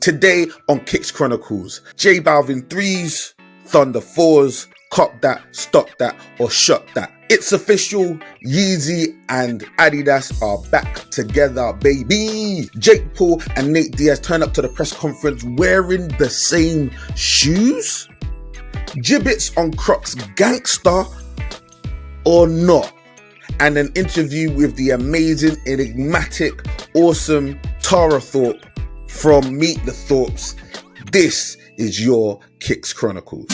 Today on Kicks Chronicles, J Balvin 3s, Thunder 4s, cop that, stop that, or shut that. It's official, Yeezy and Adidas are back together, baby. Jake Paul and Nate Diaz turn up to the press conference wearing the same shoes? Jibbitz on Crocs, Gangsta or not? And an interview with the amazing, enigmatic, awesome Tara Thorpe from Meet the Thorpes. This is your Kicks Chronicles.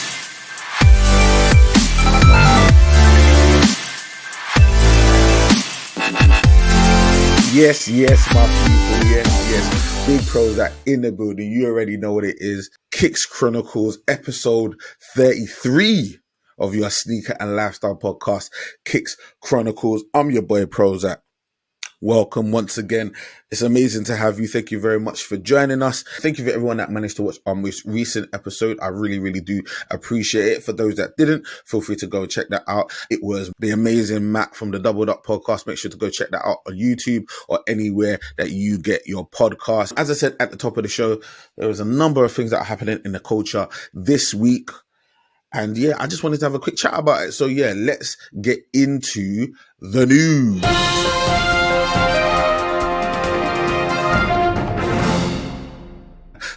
Yes, my people, yes. Big PROZECH in the building. You already know what it is. Kicks Chronicles, episode 33 of your sneaker and lifestyle podcast, Kicks Chronicles. I'm your boy PROZECH. Welcome once again. It's amazing to have you. Thank you very much for joining us. Thank you for everyone that managed to watch our most recent episode. I really do appreciate it. For those that didn't, feel free to go check that out. It was the amazing Matt from the Doubled Up podcast. Make sure to go check that out on YouTube or anywhere that you get your podcast. As I said at the top of the show, there was a number of things that are happening in the culture this week. And yeah, I just wanted to have a quick chat about it. So yeah, let's get into the news.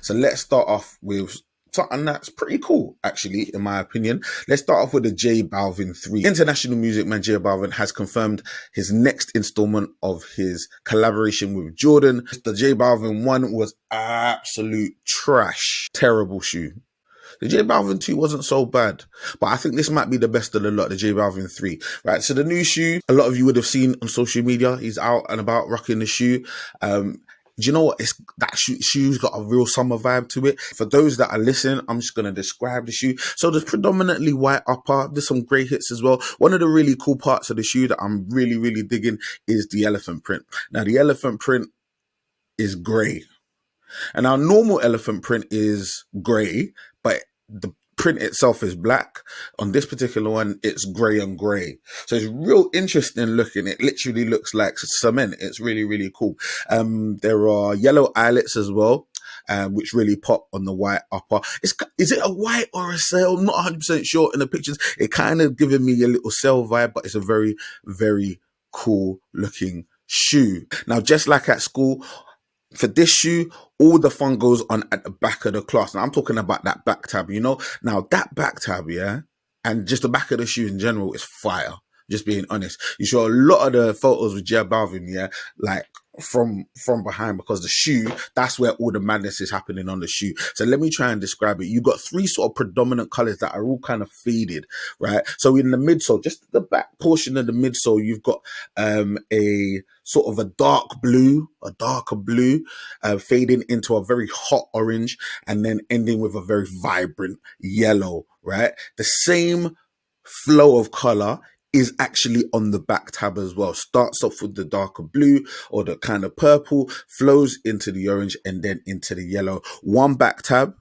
So let's start off with something that's pretty cool, actually, in my opinion. Let's start off with the J Balvin 3. International music man J Balvin has confirmed his next installment of his collaboration with Jordan. The J Balvin 1 was absolute trash. Terrible shoe. The J Balvin 2 wasn't so bad, but I think this might be the best of the lot, the J Balvin 3. Right, so the new shoe, a lot of you would have seen on social media. He's out and about rocking the shoe. Do you know what? Shoe's got a real summer vibe to it. For those that are listening, I'm just going to describe the shoe. So there's predominantly white upper. There's some grey hits as well. One of the really cool parts of the shoe that I'm really digging is the elephant print. Now, the elephant print is grey. And our normal elephant print is grey, but the print itself is black. On this particular one, it's grey on grey. So it's real interesting looking. It literally looks like cement. It's really cool. There are yellow eyelets as well, which really pop on the white upper. Is it a white or a sail? I'm not 100% sure in the pictures. It kind of giving me a little sail vibe, but it's a very cool looking shoe. Now, just like at school, for this shoe, all the fun goes on at the back of the clasp. Now, I'm talking about that back tab, you know? Now, that back tab, yeah, and just the back of the shoe in general is fire. Just being honest. You show a lot of the photos with J Balvin, yeah, like from behind, because the shoe, that's where all the madness is happening on the shoe. So let me try and describe it. You've got three sort of predominant colors that are all kind of faded, right? So in the midsole, just the back portion of the midsole, you've got a sort of a darker blue, fading into a very hot orange, and then ending with a very vibrant yellow, right? The same flow of color is actually on the back tab as well. Starts off with the darker blue or the kind of purple, flows into the orange, and then into the yellow. One back tab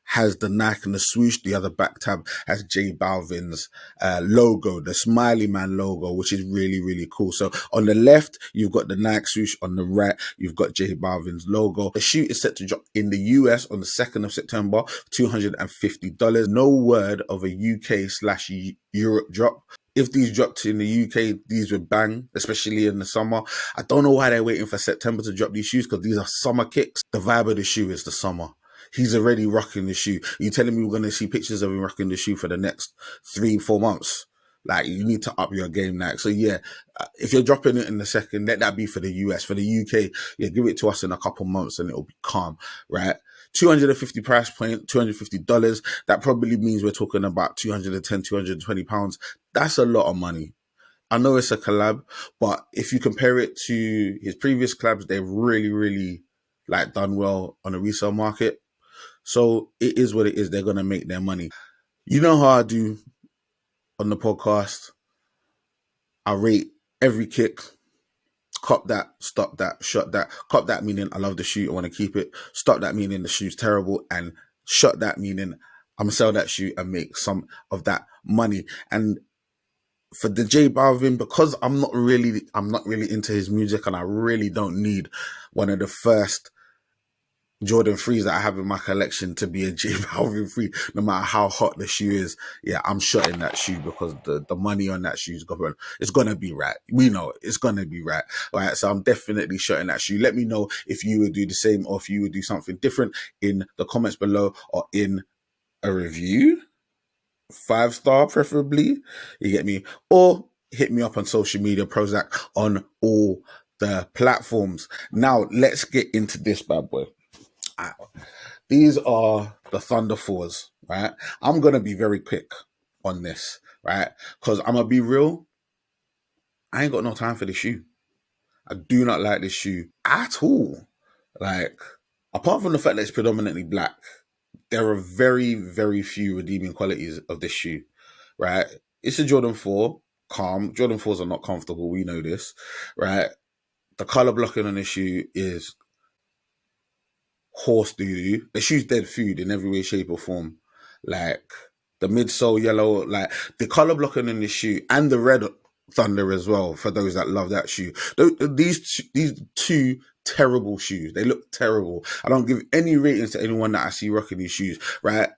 has the Nike and the swoosh. The other back tab has J Balvin's logo, the Smiley Man logo, which is really cool. So on the left, you've got the Nike swoosh. On the right, you've got J Balvin's logo. The shoe is set to drop in the US on the 2nd of September, $250. No word of a UK/Europe drop. If these dropped in the UK, these would bang, especially in the summer. I don't know why they're waiting for September to drop these shoes, because these are summer kicks. The vibe of the shoe is the summer. He's already rocking the shoe. Are you telling me we're going to see pictures of him rocking the shoe for the next 3-4 months? Like, you need to up your game now. So yeah, if you're dropping it in the second, let that be for the US. For the UK, yeah, give it to us in a couple months and it'll be calm, right? $250 price point, $250. That probably means we're talking about 210, 220 pounds. That's a lot of money. I know it's a collab, but if you compare it to his previous collabs, they've really like done well on the resale market. So it is what it is. They're going to make their money. You know how I do on the podcast. I rate every kick. Cop that, stop that, shut that. Cop that meaning I love the shoe, I want to keep it. Stop that meaning the shoe's terrible. And shut that meaning I'm going to sell that shoe and make some of that money. And for the J Balvin, because I'm not really into his music, and I really don't need one of the first Jordan 3s that I have in my collection to be a J Balvin 3, no matter how hot the shoe is. Yeah, I'm shutting that shoe because the money on that shoe is going, it's going to be right. We know it's going to be right. All right. So I'm definitely shutting that shoe. Let me know if you would do the same or if you would do something different in the comments below or in a review. 5-star preferably. You get me? Or hit me up on social media, PROZECH on all the platforms. Now let's get into this bad boy. These are the Thunder 4s, right? I'm going to be very quick on this, right? Because I'm going to be real. I ain't got no time for this shoe. I do not like this shoe at all. Like, apart from the fact that it's predominantly black, there are very, very few redeeming qualities of this shoe, right? It's a Jordan 4, calm. Jordan 4s are not comfortable. We know this, right? The color blocking on this shoe is horse doo-doo. The shoe's dead food in every way, shape, or form. Like the midsole yellow, like the color blocking in the shoe and the red Thunder as well. For those that love that shoe, these two terrible shoes. They look terrible. I don't give any ratings to anyone that I see rocking these shoes. Right?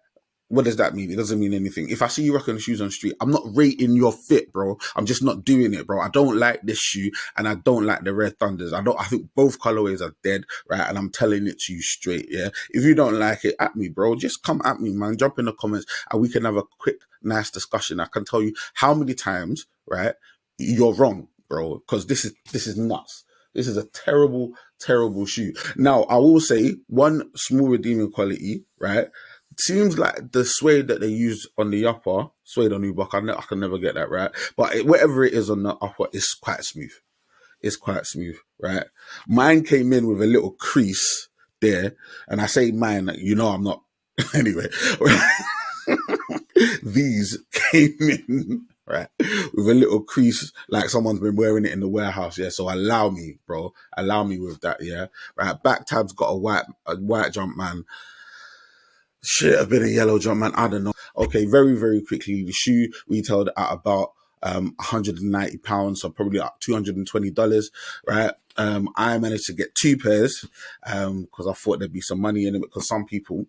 What does that mean? It doesn't mean anything. If I see you rocking shoes on the street, I'm not rating your fit, bro. I'm just not doing it, bro. I don't like this shoe and I don't like the Red Thunders. I think both colorways are dead, right? And I'm telling it to you straight, yeah? If you don't like it, at me, bro. Just come at me, man. Jump in the comments and we can have a quick, nice discussion. I can tell you how many times, right, you're wrong, bro. Because this is nuts. This is a terrible, terrible shoe. Now, I will say one small redeeming quality, right? Seems like the suede that they use on the upper, suede on Reebok, I can never get that right. But whatever it is on the upper, it's quite smooth. It's quite smooth, right? Mine came in with a little crease there. And I say mine, you know I'm not. Anyway, these came in, right, with a little crease, like someone's been wearing it in the warehouse, yeah. So allow me, bro. Allow me with that, yeah. Right, back tab's got a white jump man. Shit, a bit of yellow jump, man. I don't know. Okay, very, very quickly. The shoe retailed at about £190, so probably up $220, right? I managed to get 2 pairs because I thought there'd be some money in it because some people,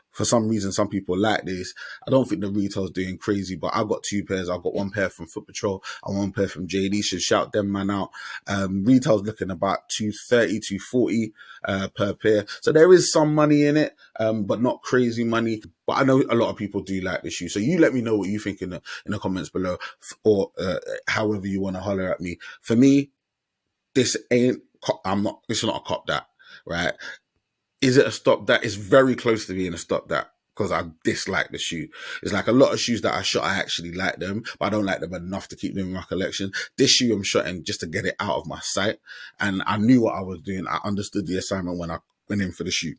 for some reason, some people like this. I don't think the retail's doing crazy, but I got 2 pairs. I got 1 pair from Foot Patrol and 1 pair from JD. Should shout them man out. Retail's looking about $230, $240 per pair. So there is some money in it, but not crazy money. But I know a lot of people do like this shoe. So you let me know what you think in the comments below, or however you want to holler at me. For me, this ain't. This is not a cop that, right? Is it a stop that? It's very close to being a stop that because I dislike the shoe. It's like a lot of shoes that I shot, I actually like them, but I don't like them enough to keep them in my collection. This shoe I'm shotting just to get it out of my sight. And I knew what I was doing. I understood the assignment when I went in for the shoe.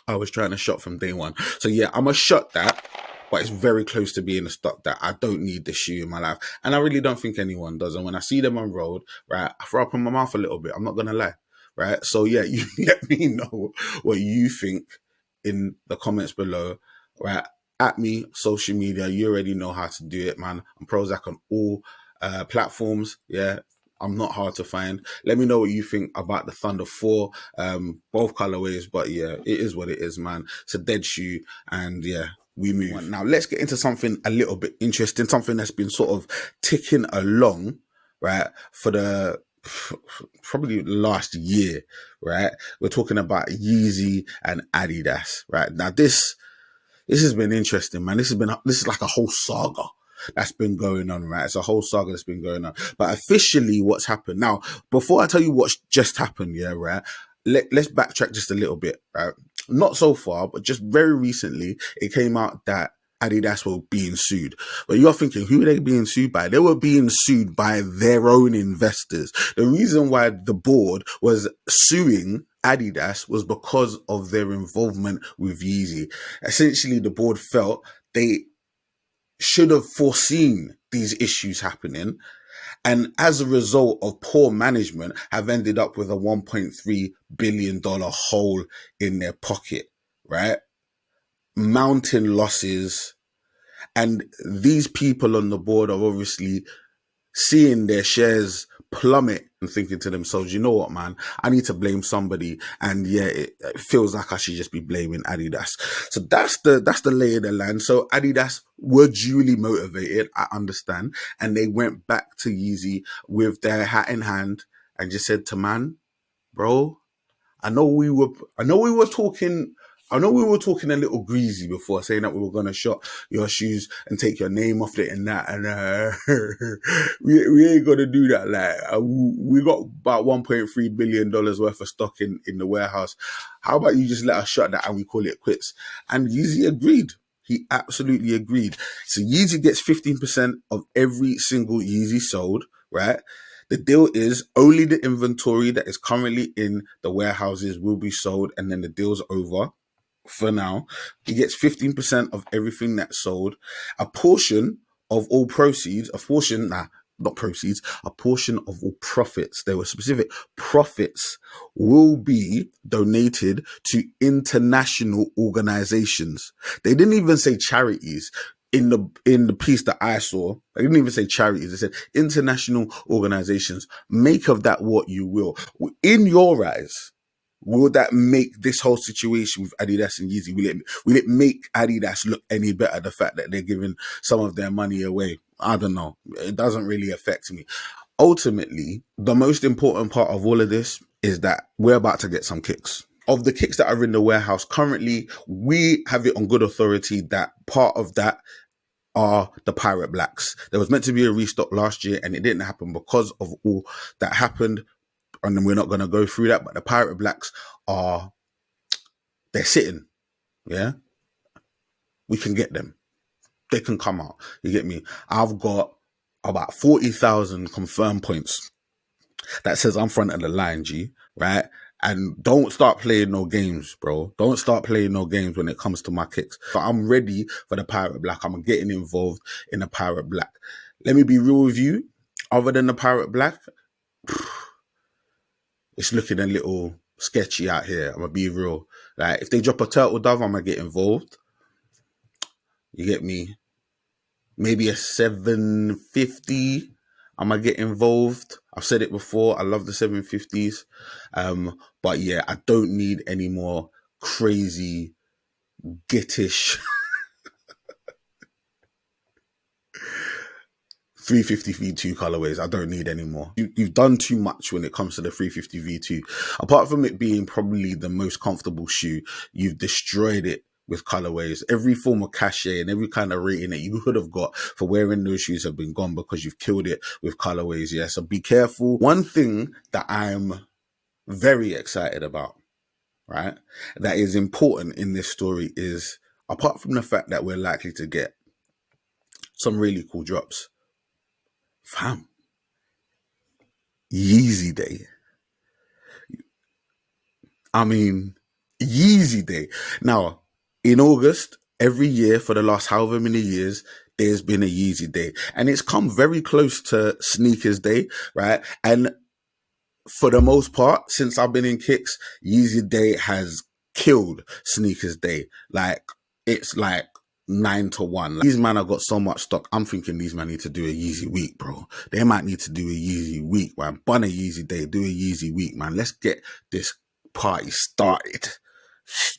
I was trying to shot from day one. So yeah, I'm a shot that, but it's very close to being a stop that. I don't need this shoe in my life. And I really don't think anyone does. And when I see them on road, right, I throw up in my mouth a little bit. I'm not going to lie. Right. So yeah, you let me know what you think in the comments below. Right. At me, social media. You already know how to do it, man. I'm PROZECH on all platforms. Yeah. I'm not hard to find. Let me know what you think about the Thunder 4, both colorways. But yeah, it is what it is, man. It's a dead shoe. And yeah, we move. Now let's get into something a little bit interesting, something that's been sort of ticking along, right, for the probably last year, right? We're talking about Yeezy and Adidas, right? Now this has been interesting, man. This is like a whole saga that's been going on, right? It's a whole saga that's been going on. But officially what's happened now, before I tell you what's just happened, yeah, right? Let's backtrack just a little bit, right? Not so far, but just very recently, it came out that Adidas were being sued. But you're thinking, who are they being sued by? They were being sued by their own investors. The reason why the board was suing Adidas was because of their involvement with Yeezy. Essentially, the board felt they should have foreseen these issues happening, and as a result of poor management, have ended up with a $1.3 billion hole in their pocket, right? Mountain losses. And these people on the board are obviously seeing their shares plummet and thinking to themselves, you know what, man, I need to blame somebody. And yeah, it feels like I should just be blaming Adidas. So that's the lay of the land. So Adidas were duly motivated, I understand. And they went back to Yeezy with their hat in hand and just said to man, bro, I know we were talking a little greasy before, saying that we were going to shop your shoes and take your name off it and that. And we ain't going to do that. Like, we got about $1.3 billion worth of stock in the warehouse. How about you just let us shut that and we call it quits? And Yeezy agreed. He absolutely agreed. So Yeezy gets 15% of every single Yeezy sold, right? The deal is only the inventory that is currently in the warehouses will be sold, and then the deal's over for now. He gets 15% of everything that's sold. A portion of all proceeds, a portion of all profits, there were specific profits, will be donated to international organizations. They didn't even say charities. In the piece that I saw, I didn't even say charities. They said international organizations. Make of that what you will. In your eyes, will that make this whole situation with Adidas and Yeezy, will it make Adidas look any better? The fact that they're giving some of their money away, I don't know. It doesn't really affect me. Ultimately, the most important part of all of this is that we're about to get some kicks. Of the kicks that are in the warehouse currently, we have it on good authority that part of that are the Pirate Blacks. There was meant to be a restock last year and it didn't happen because of all that happened. And then we're not going to go through that, but the Pirate Blacks they're sitting. Yeah. We can get them. They can come out. You get me? I've got about 40,000 confirmed points. That says I'm front of the line, G, right? And don't start playing no games, bro. Don't start playing no games when it comes to my kicks. But I'm ready for the Pirate Black. I'm getting involved in the Pirate Black. Let me be real with you. Other than the Pirate Black, it's looking a little sketchy out here. I'm going to be real. Like, if they drop a turtle dove, I'm going to get involved. You get me? Maybe a 750. I'm going to get involved. I've said it before. I love the 750s. But yeah, I don't need any more crazy, gittish 350 V2 colorways. I don't need any more. You've done too much when it comes to the 350 V2. Apart from it being probably the most comfortable shoe, you've destroyed it with colorways. Every form of cachet and every kind of rating that you could have got for wearing those shoes have been gone because you've killed it with colorways. Yeah, so be careful. One thing that I'm very excited about, right, that is important in this story is, apart from the fact that we're likely to get some really cool drops, fam, Yeezy Day. I mean, Yeezy Day. Now, in August, every year for the last however many years, there's been a Yeezy Day. And it's come very close to Sneakers Day, right? And for the most part, since I've been in kicks, Yeezy Day has killed Sneakers Day. Like, it's like 9-1. Like, these man have got so much stock. I'm thinking these man need to do a Yeezy week, bro. They might need to do a Yeezy week, man. Bun a Yeezy Day, do a Yeezy week, man. Let's get this party started.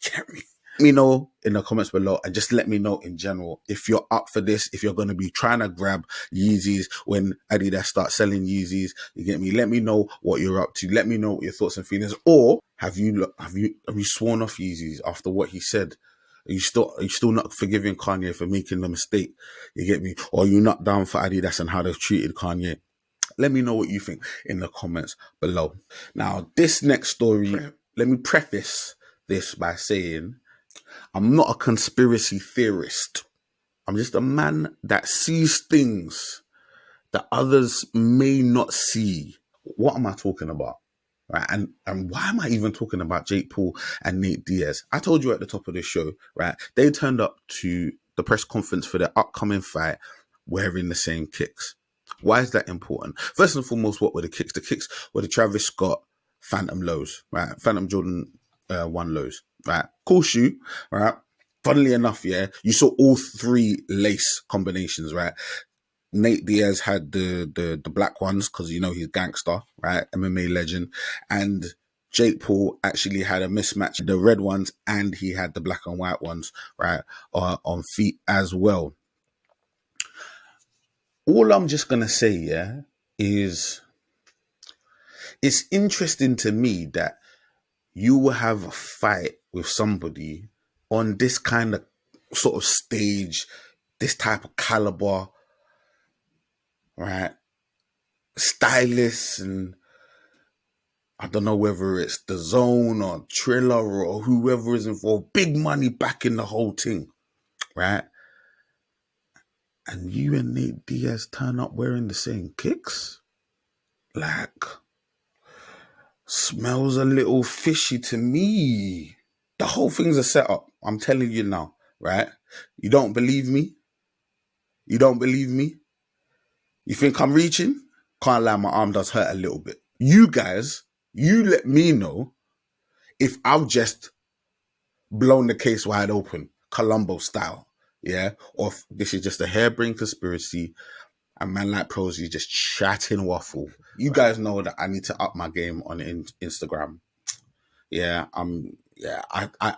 Get me? Let me know in the comments below, and just let me know in general if you're up for this, if you're going to be trying to grab Yeezys when Adidas starts selling Yeezys. You get me? Let me know what you're up to. Let me know what your thoughts and feelings. Or have you sworn off Yeezys after what he said? Are you still not forgiving Kanye for making the mistake? You get me? Or are you not down for Adidas and how they've treated Kanye? Let me know what you think in the comments below. Now, this next story, let me preface this by saying, I'm not a conspiracy theorist. I'm just a man that sees things that others may not see. What am I talking about? Right? And why am I even talking about Jake Paul and Nate Diaz? I told you at the top of the show, right? They turned up to the press conference for their upcoming fight wearing the same kicks. Why is that important? First and foremost, what were the kicks? The kicks were the Travis Scott Phantom lows, right? Phantom Jordan 1 lows, right? Cool shoe, right? Funnily enough, yeah, you saw all 3 lace combinations, right? Nate Diaz had the black ones because, you know, he's Gangsta, right? MMA legend. And Jake Paul actually had a mismatch, the red ones, and he had the black and white ones, right, on feet as well. All I'm just going to say, yeah, is it's interesting to me that you will have a fight with somebody on this kind of sort of stage, this type of caliber, right? Stylists, and I don't know whether it's the Zone or Triller or whoever is involved, big money backing the whole thing, right? And you and Nate Diaz turn up wearing the same kicks? Like, smells a little fishy to me. The whole thing's a setup. I'm telling you now, right? You don't believe me? You don't believe me? You think I'm reaching? Can't lie, my arm does hurt a little bit. You guys, you let me know if I've just blown the case wide open, Columbo style, yeah? Or if this is just a harebrained conspiracy and man like PROZECH just chatting waffle. You guys know that I need to up my game on Instagram. Yeah, I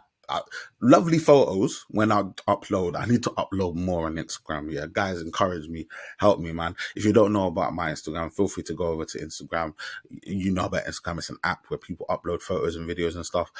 lovely photos when I upload. I need to upload more on Instagram. Yeah, guys, encourage me, help me, man. If you don't know about my Instagram, feel free to go over to Instagram. You know about Instagram. It's an app where people upload photos and videos and stuff.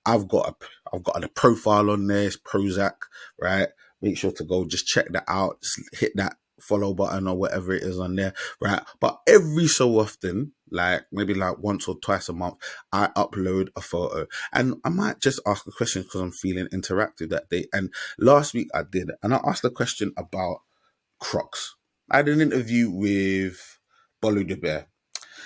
I've got a profile on there. It's PROZECH, right? Make sure to go just check that out. Just hit that follow button or whatever it is on there, right? But every so often, like maybe like once or twice a month, I upload a photo, and I might just ask a question because I'm feeling interactive that day. And last week I did, and I asked a question about Crocs. I had an interview with Bolu the Bear,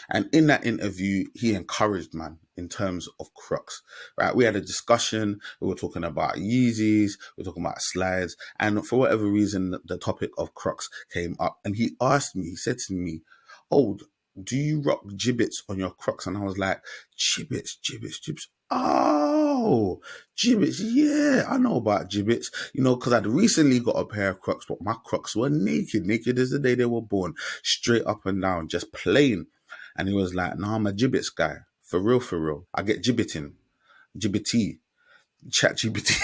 and in that interview, he encouraged, man, in terms of Crocs, right? We had a discussion. We were talking about Yeezys. We were talking about slides. And for whatever reason, the topic of Crocs came up. And he asked me, he said to me, oh, do you rock Jibbitz on your Crocs? And I was like, Jibbitz. Oh, Jibbitz. Yeah, I know about Jibbitz. You know, because I'd recently got a pair of Crocs, but my Crocs were naked. Naked as the day they were born. Straight up and down, just plain. And he was like, no, I'm a Jibbitz guy. For real. I get Jibbitting. Jibbity. Chat GBT.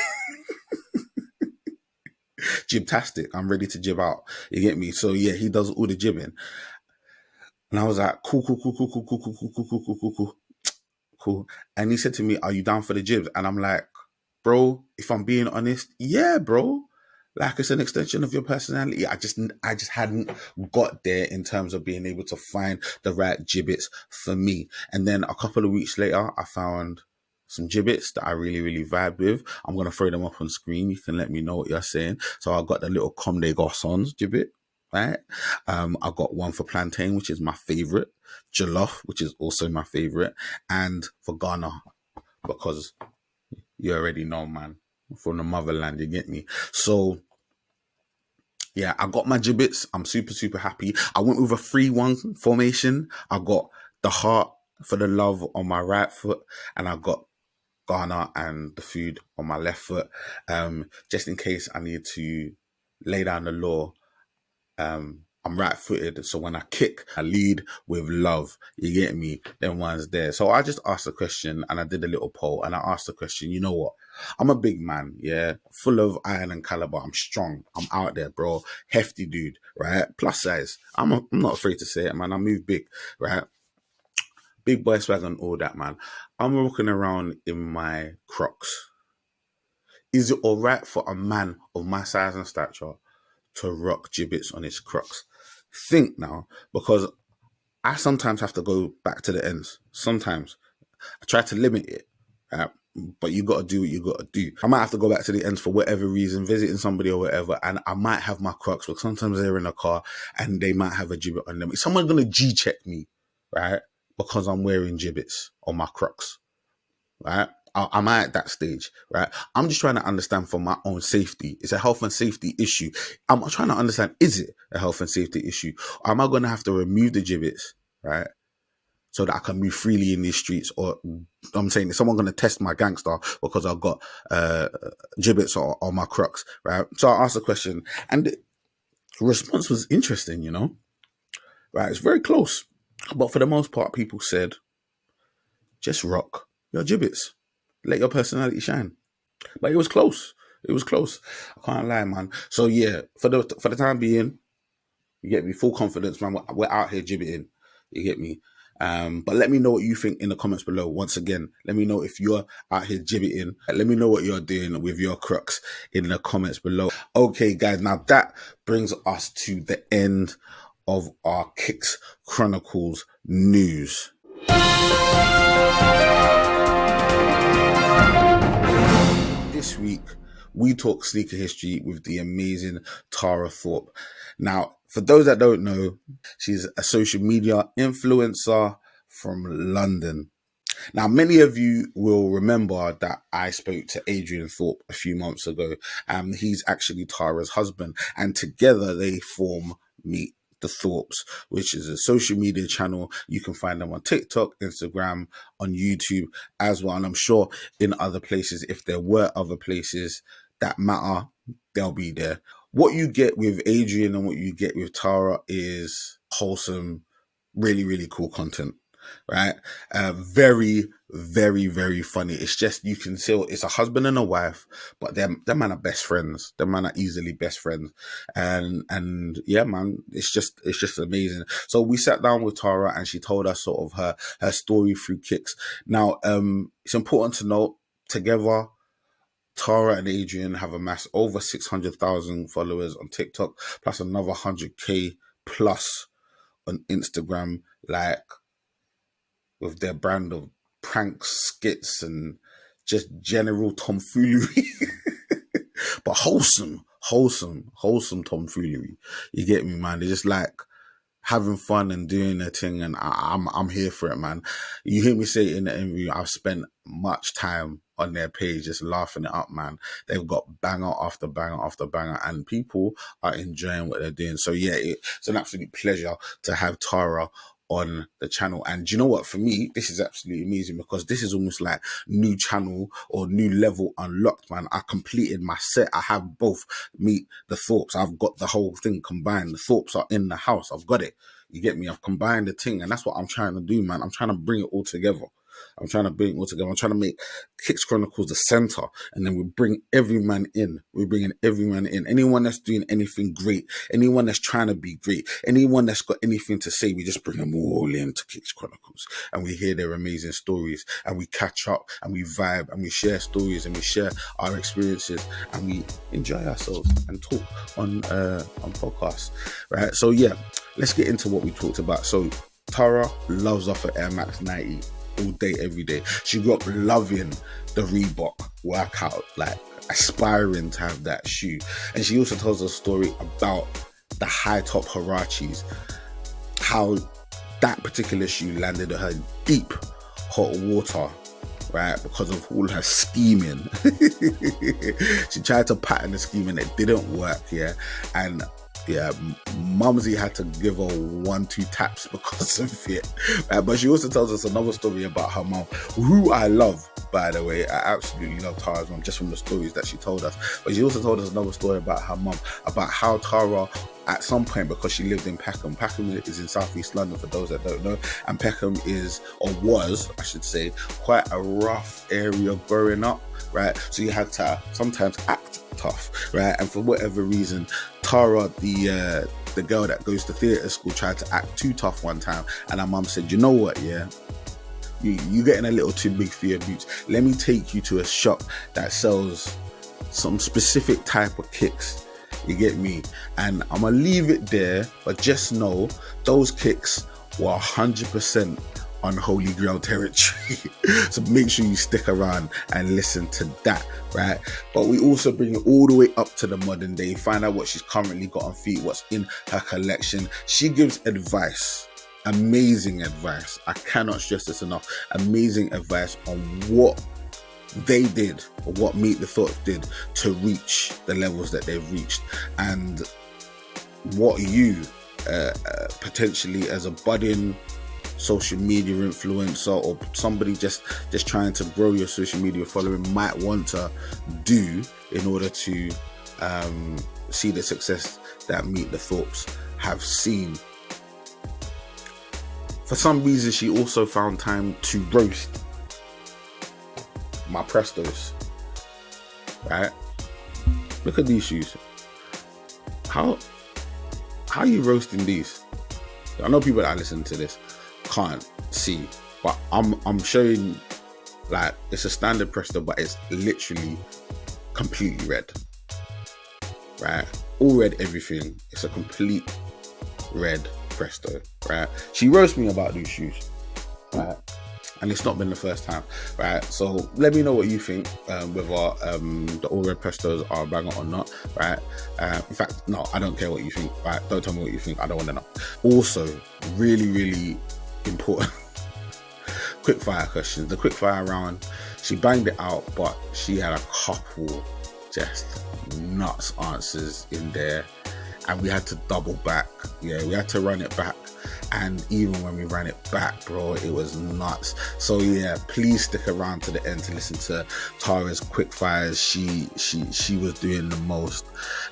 Jibtastic. I'm ready to jib out. You get me? So yeah, he does all the jibbing. And I was like, cool. And he said to me, are you down for the jibs? And I'm like, bro, if I'm being honest, yeah, bro. Like, it's an extension of your personality. I just hadn't got there in terms of being able to find the right Jibbitz for me. And then a couple of weeks later, I found some Jibbitz that I really vibe with. I'm going to throw them up on screen. You can let me know what you're saying. So I got the little Comme des Garçons Jibbit, right? I got one for plantain, which is my favorite. Jollof, which is also my favorite. And for Ghana, because you already know, man. From the motherland, you get me? So yeah, I got my Jibbitz. I'm super happy. I went with a 3-1 formation. I got the heart for the love on my right foot, and I got Ghana and the food on my left foot. Just in case I need to lay down the law. I'm right-footed, so when I kick, I lead with love. You get me? Them ones there. So I just asked a question, and I did a little poll, and I asked the question, you know what? I'm a big man, yeah? Full of iron and caliber. I'm strong. I'm out there, bro. Hefty dude, right? Plus size. I'm not afraid to say it, man. I move big, right? Big boy swag and all that, man. I'm walking around in my Crocs. Is it all right for a man of my size and stature to rock Jibbitz on his Crocs? Think now, because I sometimes have to go back to the ends. Sometimes I try to limit it, right? But you got to do what you got to do. I might have to go back to the ends for whatever reason, visiting somebody or whatever, and I might have my Crocs, but sometimes they're in a car and they might have a Jibbit on them. Is someone going to G-check me, right? Because I'm wearing Jibbitz on my Crocs, right? I'm at that stage, right? I'm just trying to understand for my own safety. It's a health and safety issue. I'm trying to understand, is it a health and safety issue? Or am I going to have to remove the Jibbitz, right? So that I can move freely in these streets? Or I'm saying, is someone going to test my Gangsta because I've got Jibbitz on my Crocs, right? So I asked the question, and The response was interesting, you know. Right, it's very close. But for the most part, people said, just rock your Jibbitz. Let your personality shine. But it was close. It was close. I can't lie, man. So yeah, for the time being, you get me, full confidence, man. We're out here gibbiting. You get me? But let me know what you think in the comments below. Once again, let me know if you're out here gibbiting. Let me know what you're doing with your Crocs in the comments below. Okay, guys, now that brings us to the end of our Kicks Chronicles news. This week, we talk sneaker history with the amazing Tara Thorpe. Now, for those that don't know, she's a social media influencer from London. Now, many of you will remember that I spoke to Adrian Thorpe a few months ago. He's actually Tara's husband, and together they form Meet the Thorpes, which is a social media channel. You can find them on TikTok, Instagram, on YouTube as well. And I'm sure in other places, if there were other places that matter, they'll be there. What you get with Adrian and what you get with Tara is wholesome, really, really cool content, right? Very, very, very funny. It's just, you can see it's a husband and a wife, but them man are best friends. Them man are easily best friends. And yeah, man, it's just amazing. So we sat down with Tara and she told us sort of her story through Kicks. Now, it's important to note, together, Tara and Adrian have amassed over 600,000 followers on TikTok, plus another 100K plus on Instagram, like with their brand of pranks, skits, and just general tomfoolery. But wholesome tomfoolery. You get me, man? They're just like having fun and doing their thing, and I'm here for it, man. You hear me say in the interview, I've spent much time on their page just laughing it up, man. They've got banger after banger after banger, and people are enjoying what they're doing. So yeah, it's an absolute pleasure to have Tara on the channel. And do you know what, for me, this is absolutely amazing, because this is almost like new channel or new level unlocked, man. I completed my set. I have both Meet the Thorpes. I've got the whole thing combined. The Thorpes are in the house. I've got it. You get me? I've combined the thing, and that's what I'm trying to do, man. I'm trying to bring it all together. I'm trying to make Kicks Chronicles the center, and then we bring every man in. We're bringing every man in. Anyone that's doing anything great, anyone that's trying to be great, anyone that's got anything to say, we just bring them all into Kicks Chronicles, and we hear their amazing stories, and we catch up, and we vibe, and we share stories, and we share our experiences, and we enjoy ourselves and talk on podcasts, right? So yeah, let's get into what we talked about. So Tara loves off her Air Max 90 all day, every day. She grew up loving the Reebok Workout, like aspiring to have that shoe. And she also tells a story about the high top Huaraches, how that particular shoe landed her deep hot water, right, because of all her scheming. She tried to pattern the scheming, it didn't work, yeah, and yeah, Mumsy had to give her 1-2 taps because of it. But she also tells us another story about her mum, who I love, by the way. I absolutely love Tara's mum, just from the stories that she told us. But she also told us another story about her mum, about how Tara, at some point, because she lived in Peckham. Peckham is in southeast London, for those that don't know. And Peckham is, or was, I should say, quite a rough area growing up, right? So you had to sometimes act tough, right? And for whatever reason, Tara, the girl that goes to theatre school, tried to act too tough one time, and her mum said, you know what, yeah, you getting a little too big for your boots. Let me take you to a shop that sells some specific type of kicks. You get me? And I'm gonna leave it there, but just know those kicks were 100% Unholy Grail territory. So make sure you stick around and listen to that, right? But we also bring it all the way up to the modern day, find out what she's currently got on feet, what's in her collection. She gives advice, amazing advice. I cannot stress this enough. Amazing advice on what they did, or what Meet the Thorpes did to reach the levels that they've reached, and what you potentially, as a budding social media influencer or somebody just trying to grow your social media following, might want to do in order to see the success that Meet the Thorpes have seen. For some reason, she also found time to roast my Prestos. Right? Look at these shoes. How are you roasting these? I know people that listen to this can't see, but I'm showing, like, it's a standard Presto, but it's literally completely red. Right? All red, everything. It's a complete red Presto. Right? She roasts me about these shoes. Right? And it's not been the first time, right? So let me know what you think, whether the all red Prestos are a banger or not, right? In fact, no, I don't care what you think, right? Don't tell me what you think. I don't want to know. Also, really, really important quick fire questions. The quick fire round, she banged it out, but she had a couple just nuts answers in there, and we had to double back. Yeah, we had to run it back. And even when we ran it back, bro, it was nuts. So yeah, please stick around to the end to listen to Tara's quick fires. She was doing the most.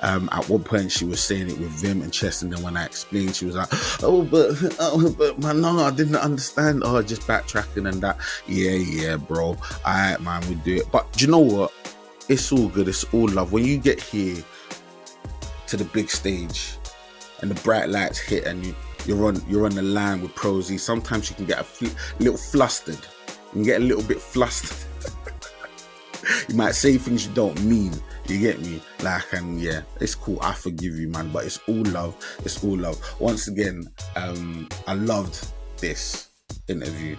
At one point she was saying it with vim and chest, and then when I explained, she was like, but man, no, I didn't understand. Oh, just backtracking and that. Yeah, bro. Alright, man, we do it. But do you know what? It's all good. It's all love. When you get here to the big stage and the bright lights hit and you're on the line with PROZECH, sometimes you can get a little flustered. You can get a little bit flustered. You might say things you don't mean. You get me? Like, and yeah, it's cool. I forgive you, man. But it's all love. It's all love. Once again, I loved this interview.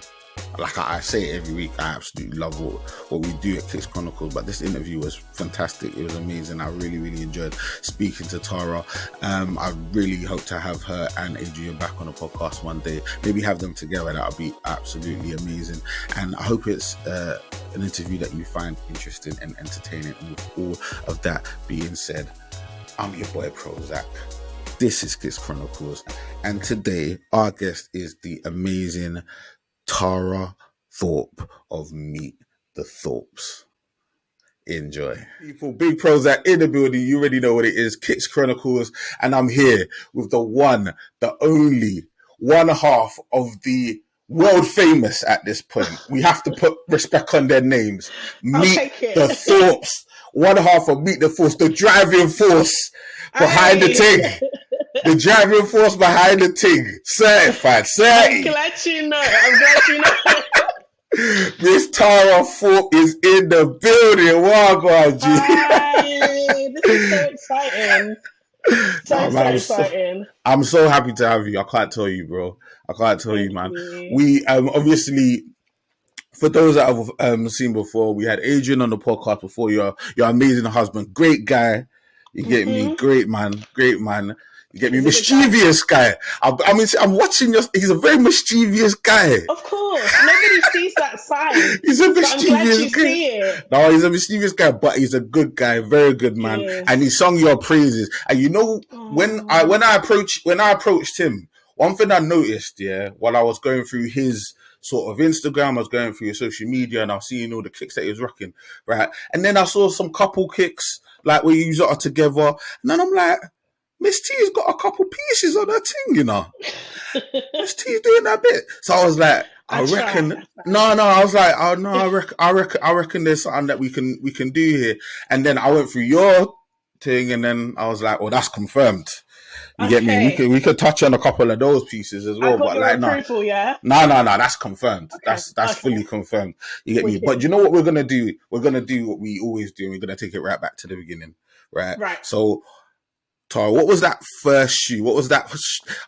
Like I say it every week, I absolutely love what we do at Chronicles, but this interview was fantastic. It was amazing. I really, really enjoyed speaking to Tara. I really hope to have her and Adrian back on the podcast one day. Maybe have them together. That would be absolutely amazing. And I hope it's an interview that you find interesting and entertaining. And with all of that being said, I'm your boy PROZECH. This is Chronicles. And today, our guest is the amazing Tara Thorpe of Meet the Thorpes. Enjoy. People, big PROZECH in the building. You already know what it is. Chronicles. And I'm here with the one, the only, one half of the world famous at this point. We have to put respect on their names. Meet the Thorpes. One half of Meet the Thorpes. The driving force behind the thing. The driving force behind the thing. Certified. I'm glad you know. Miss Tara Thorpe is in the building. Wow, God, G. Hi. This is so exciting. Exciting. I'm so happy to have you. I can't tell you, bro. I can't tell you, man. We obviously, for those that have seen before, we had Adrian on the podcast before. Your amazing husband, great guy. You get me, great man. You get me, mischievous guy. I mean, I'm watching he's a very mischievous guy. Of course, nobody sees that side. He's a mischievous guy. See it. No, he's a mischievous guy, but he's a good guy, very good man, and he sung your praises. And you know, when I approached him, one thing I noticed, while I was going through his sort of Instagram, I was going through his social media, and I was seeing all the kicks that he was rocking, right? And then I saw some couple kicks, like where you are together, and then I'm like, Miss T's got a couple pieces on her thing, you know. Miss T's doing that bit. So I was like, I reckon there's something that we can do here. And then I went through your thing, and then I was like, well, that's confirmed. You get me? We could touch on a couple of those pieces as well, but like, approval, no, that's confirmed. Okay. That's fully confirmed. You get me? But you know what we're gonna do? We're gonna do what we always do. We're gonna take it right back to the beginning, right? Right. So, Tara, what was that first shoe? What was that?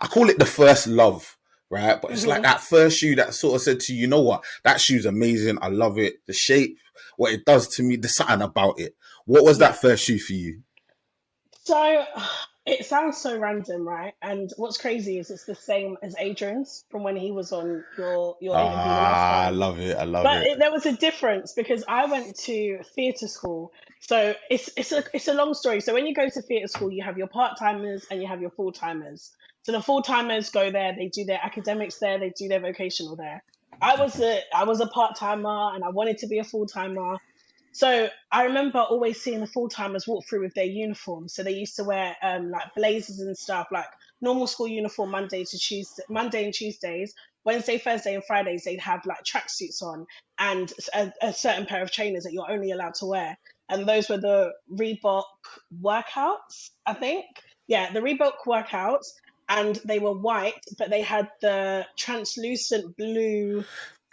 I call it the first love, right? But it's like that first shoe that sort of said to you, you know what? That shoe's amazing. I love it. The shape, what it does to me, there's something about it. What was that first shoe for you? So it sounds so random, right? And what's crazy is it's the same as Adrian's from when he was on your interview last time. I love it. But there was a difference because I went to theatre school. So it's a long story. So when you go to theatre school, you have your part-timers and you have your full-timers. So the full-timers go there, they do their academics there, they do their vocational there. I was a part-timer and I wanted to be a full-timer. So I remember always seeing the full timers walk through with their uniforms. So they used to wear like blazers and stuff, like normal school uniform Monday and Tuesdays. Wednesday, Thursday, and Fridays they'd have like tracksuits on and a certain pair of trainers that you're only allowed to wear. And those were the Reebok workouts, I think. Yeah, the Reebok workouts, and they were white, but they had the translucent blue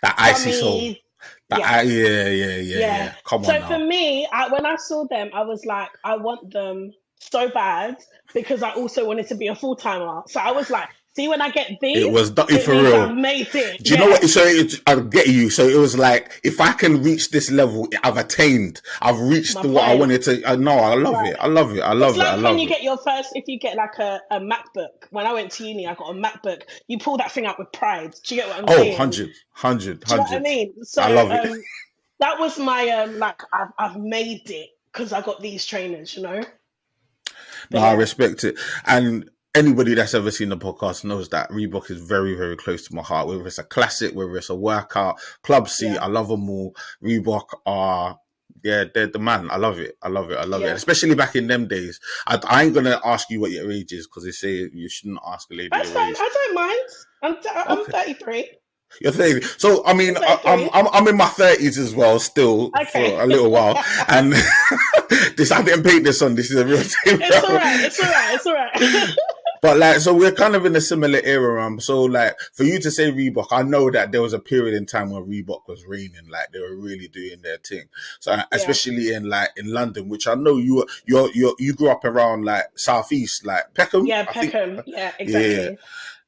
That icy soul. gummy. Yeah, Yeah. Come on so for now. me, when I saw them, I was like, I want them so bad because I also wanted to be a full timer. So I was like, see, when I get It these, was dirty it for means real. I've made it. Do you know what? Yeah, So I get you. So it was like, if I can reach this level, I've attained. I've reached my what I point. wanted to. No, I love Right. it. I love it. I It's love it. I like when love you it. get your first, if you get like a MacBook. When I went to uni, I got a MacBook. You pull that thing out with pride. Do you get what I'm Oh, saying? 100, 100, Do you know what I 100. mean? So I love it. that was my like I've made it because I got these trainers, you know. No, But I yeah, respect it. And anybody that's ever seen the podcast knows that Reebok is very, very close to my heart. Whether it's a classic, whether it's a workout, Club C, yeah, I love them all. Reebok are, yeah, they're the man. I love it. I love it. I love it. And yeah. especially back in them days. I ain't going to ask you what your age is because they say you shouldn't ask a lady That's your fine. age. I don't mind. I'm Okay. 33. You're 30. So, I mean, I'm 33. I'm in my 30s as well, still, for Okay. a little while. And this, I didn't paint this on. This is a real thing. It's all right. It's all right. It's all right. But like, so we're kind of in a similar era. So like, for you to say Reebok, I know that there was a period in time when Reebok was reigning, like they were really doing their thing. So Yeah. especially in London, which I know you grew up around like Southeast, like Peckham, Yeah, I think. Peckham. Yeah, Yeah. exactly.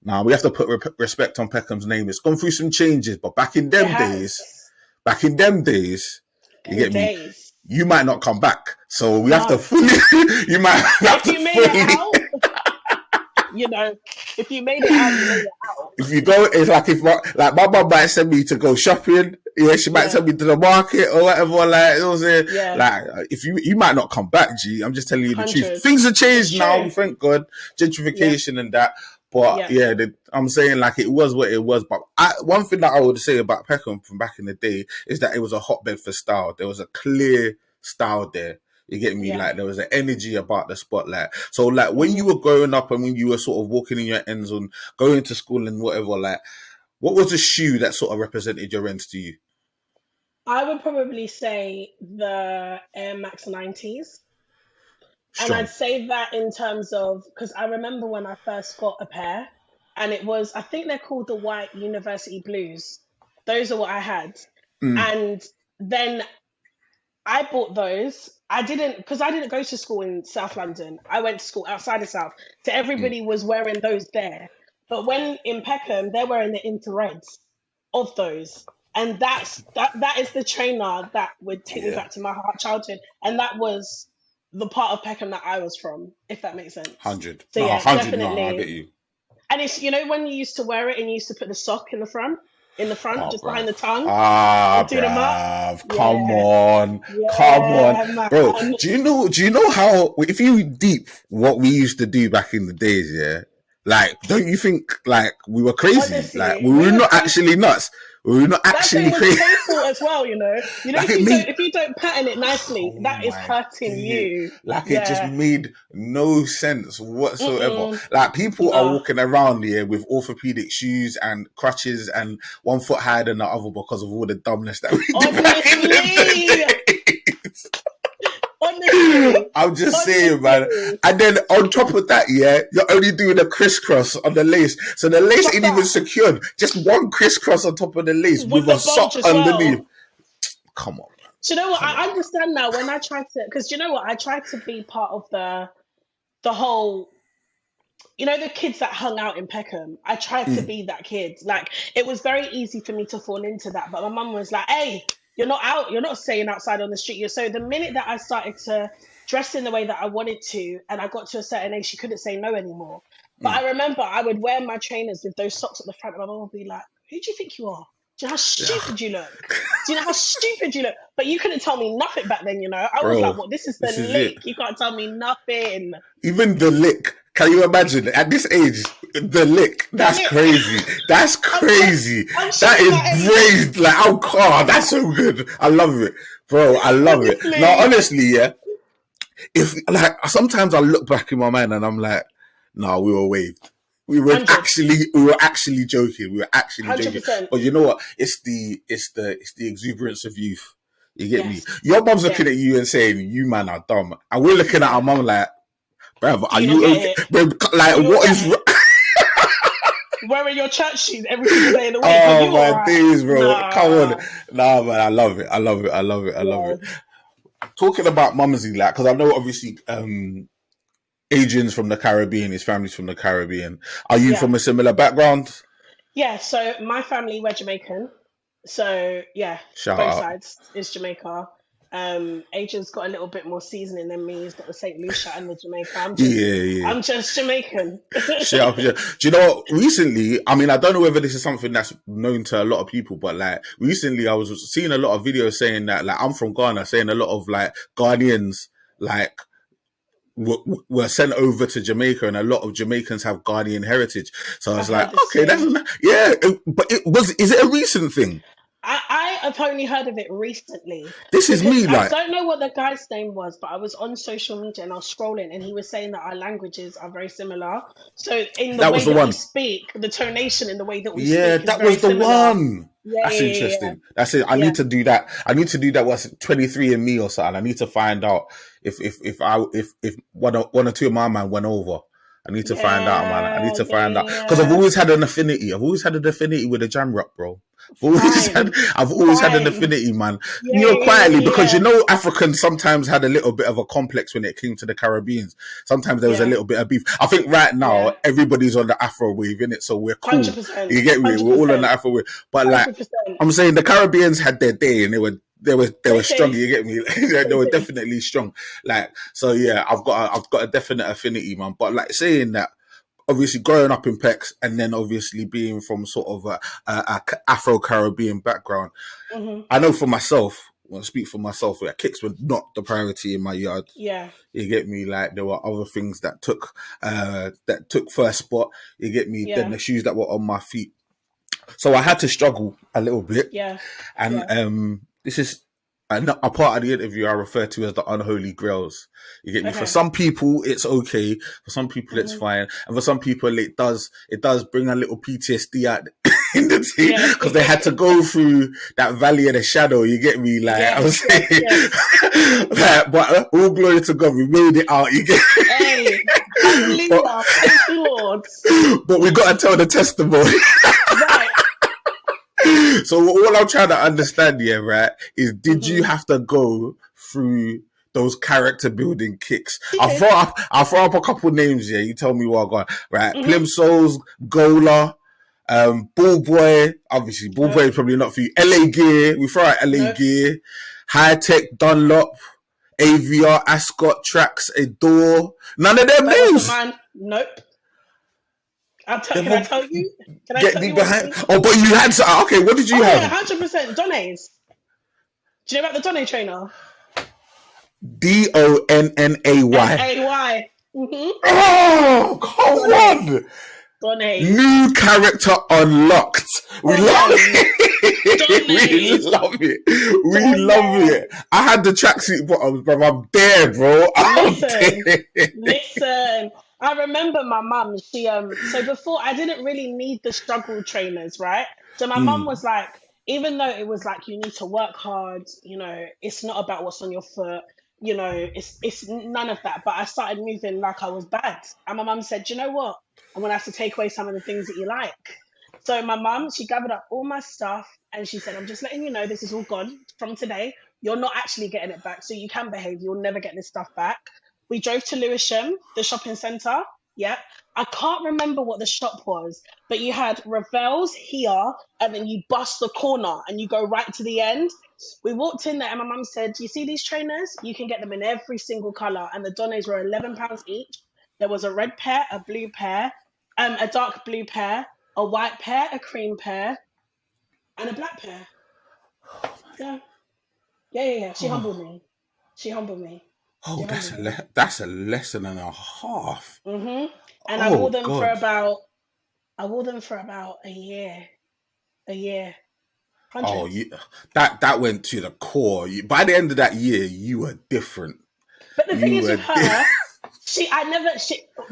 Now we have to put respect on Peckham's name. It's gone through some changes, but It has. back in them days, you In the get me. days. You might not come back, so we have to No. fully. You might have If to you made it fully. out, you know, if you made it out, you made it out. If you go, it's like if my mum might send me to go shopping. Yeah, she might Yeah. send me to the market or whatever. Like it was Yeah. like if you might not come back, G. I'm just telling you the truth. 100. Things have changed It's now, true. thank God. Gentrification and that. But Yeah. I'm saying like it was what it was. But one thing that I would say about Peckham from back in the day is that it was a hotbed for style. There was a clear style there. You get me? Yeah. Like there was an energy about the spotlight. So like when you Mhm. were growing up and when you were sort of walking in your ends on going to school and whatever, like what was the shoe that sort of represented your ends to you? I would probably say the Air Max 90s. And I'd Strong. say that in terms of, because I remember when I first got a pair, and it was, I think they're called the white University Blues. Those are what I had. Mm, And then I bought those. Because I didn't go to school in South London. I went to school outside of South. So mm, everybody was wearing those there. But when in Peckham, they're wearing the infrareds of those. And that is the trainer that would take me yeah. back to my childhood. And that was the part of Peckham that I was from, if that makes sense. 100. So No, yeah, 100. No, I get definitely. you. And it's, when you used to wear it and you used to put the sock in the front, Oh, just bruv. behind the tongue, Ah, and do them up. bruv. Come Yeah, on. Come on. yeah, Bro, man. do you know how, if you deep what we used to do back in the days, yeah? Like, don't you think, like, we were crazy? Like, Honestly, we we were were not crazy. actually nuts. We were not That thing actually was crazy. painful as well, you know. Like, it made, If you don't pattern it nicely, oh that is my hurting dear. you. Like it just Yeah. made no sense whatsoever. Mm-mm. Like people are No. walking around here with orthopedic shoes and crutches and one foot higher than the other because of all the dumbness that we did back in Honestly. the day. Honestly. I'm just saying, man. Honestly. And then on top of that, yeah, you're only doing a crisscross on the lace. So the lace Stop ain't even that. secured. Just one crisscross on top of the lace With with a the sock bulge as underneath. well. Come on, man. Do you know what? Come on. I understand now when I tried to, because you know what? I tried to be part of the whole, the kids that hung out in Peckham. I tried to Mm, be that kid. Like, it was very easy for me to fall into that. But my mum was like, hey, you're not out. You're not staying outside on the street. So the minute that I started to dress in the way that I wanted to, and I got to a certain age, she couldn't say no anymore. But mm. I remember I would wear my trainers with those socks at the front, and my mum would be like, who do you think you are? Do you know how stupid you look? Do you know how stupid you look? But you couldn't tell me nothing back then, I was like, Bro, well, this is the this is it. lick. You can't tell me nothing. Even the lick. Can you imagine at this age? The lick. The That's lick. crazy. That's I'm, crazy. I'm That showing my is age. braised. Like, oh god, that's so good. I love it. Bro, I love it. No, Honestly, honestly, yeah. If like sometimes I look back in my mind and I'm like, no, we were waved. 100, We were actually joking. We were actually joking. 100%. But you know what? It's the exuberance of youth. You get me? Yes. Your mom's Yeah. looking at you and saying, you man are dumb. And we're looking at our Yeah. mom like, bruv, Do are you not you get okay? it? Bruv, Are like, you what is alright? Wearing your church shoes every single day of the week. Are Oh you my alright? days, bro. Come on. Nah. Nah, man, I love it. I love it. I love it. I love Yeah. it. Talking about mumsy, like, because I know obviously Adrian's from the Caribbean, his family's from the Caribbean. Are you Yeah. from a similar background? Yeah. So my family were Jamaican. So yeah, Shout both out. sides is Jamaica. Adrian's got a little bit more seasoning than me. He's got the St. Lucia and the Jamaica. Yeah, yeah. I'm just Jamaican. Shout out. Do you know what? Recently, I mean, I don't know whether this is something that's known to a lot of people, but like recently I was seeing a lot of videos saying that, like, I'm from Ghana, saying a lot of like Ghanaians, like, were sent over to Jamaica, and a lot of Jamaicans have Ghanaian heritage. So I was I've like, heard the okay, same. but is it a recent thing? I have only heard of it recently This is because me, I like, don't know what the guy's name was, but I was on social media and I was scrolling and he was saying that our languages are very similar. So in the that way was the that we one. speak, the tonation in the way that we Yeah, speak is that very was the similar. one. Yeah, That's yeah, yeah, interesting. That's it. I yeah, need to do that. I need to do that. What's 23 and Me or something? I need to find out if one or two of my man went over. I need to find out, man. I need yeah, to yeah, find out yeah, because I've yeah. always had an affinity. I've always had an affinity with the jam rock, bro. Fine, I've always had an fine. affinity, man. Yeah, yeah, yeah, Quietly, because yeah, Africans sometimes had a little bit of a complex when it came to the Caribbeans. Sometimes there was a yeah, little bit of beef. I think right yeah. now everybody's on the Afro wave, innit? So we're cool. 100%, You get me? We're all on the 100%, Afro wave. But like 100%. I'm saying, the Caribbeans had their day, and they were They strong. did, You get me? They they were did. definitely strong. Like, so yeah, I've got a definite affinity, man. But like saying that, obviously growing up in Pecs and then obviously being from sort of a Afro Caribbean background, Hmm. I know for myself. When I speak for myself, yeah, kicks were not the priority in my yard. Yeah, You get me? Like, there were other things that took first spot. You get me? Then yeah, the shoes that were on my feet. So I had to struggle a little bit, yeah, and yeah. this is a part of the interview I refer to as the Unholy Grails. You get me? For Okay. some people, it's okay. For some people, it's Hmm. fine, and for some people, it does bring a little PTSD out in the team Yeah. because they had to go through that valley of the shadow. You get me? Like I was Yes, yes, yes. saying, like, but all glory to God, we made it out. You get Hey, me? but, hallelujah. Thank you, Lord. but we got to tell the testimony. Right. So all I'm trying to understand here, right, is did you Hmm. have to go through those character building kicks? She I'll did. throw up a couple names here. You tell me what I got. Right, Hmm. Plimsolls, Gola, Ball Boy. Obviously, Ball Boy Nope. is probably not for you. LA Gear. We throw out LA Nope. Gear. High Tech, Dunlop, AVR, Ascot, Tracks, Adore. None of them That wasn't names. mine. Nope. They Can I will tell you? Can I get tell me you what behind. mine? Oh, but you had to. Okay, what did you Oh yeah, have? 100%. Donnays. Do you know about the Donny trainer? Donnay. NAY. Oh, come Donnays. on! Donnays. New character unlocked. We love Donnays. it. We Donnays. love it. We love Donnays. it. I had the tracksuit bottoms, bro. I'm there, bro. I'm Listen. there. Listen, I remember my mum. So before I didn't really need the struggle trainers, right? So my mum Mm, was like, even though it was like you need to work hard, it's not about what's on your foot, it's none of that. But I started moving like I was bad, and my mum said, you know what? I'm gonna have to take away some of the things that you like. So my mum, she gathered up all my stuff, and she said, I'm just letting you know this is all gone from today. You're not actually getting it back, so you can behave. You'll never get this stuff back. We drove to Lewisham, the shopping centre. Yeah. I can't remember what the shop was, but you had Ravel's here, and then you bust the corner and you go right to the end. We walked in there, and my mum said, "Do you see these trainers? You can get them in every single colour." And the Donnays were £11 each. There was a red pair, a blue pair, a dark blue pair, a white pair, a cream pair, and a black pair. Yeah. Yeah, yeah, yeah. She humbled me. She humbled me. She oh, humbled me. that's a lesson and a half. And Oh God. I wore them for about a year. A year. Oh, Hundreds. that went to the core. By the end of that year, you were different. But the thing You is were with her,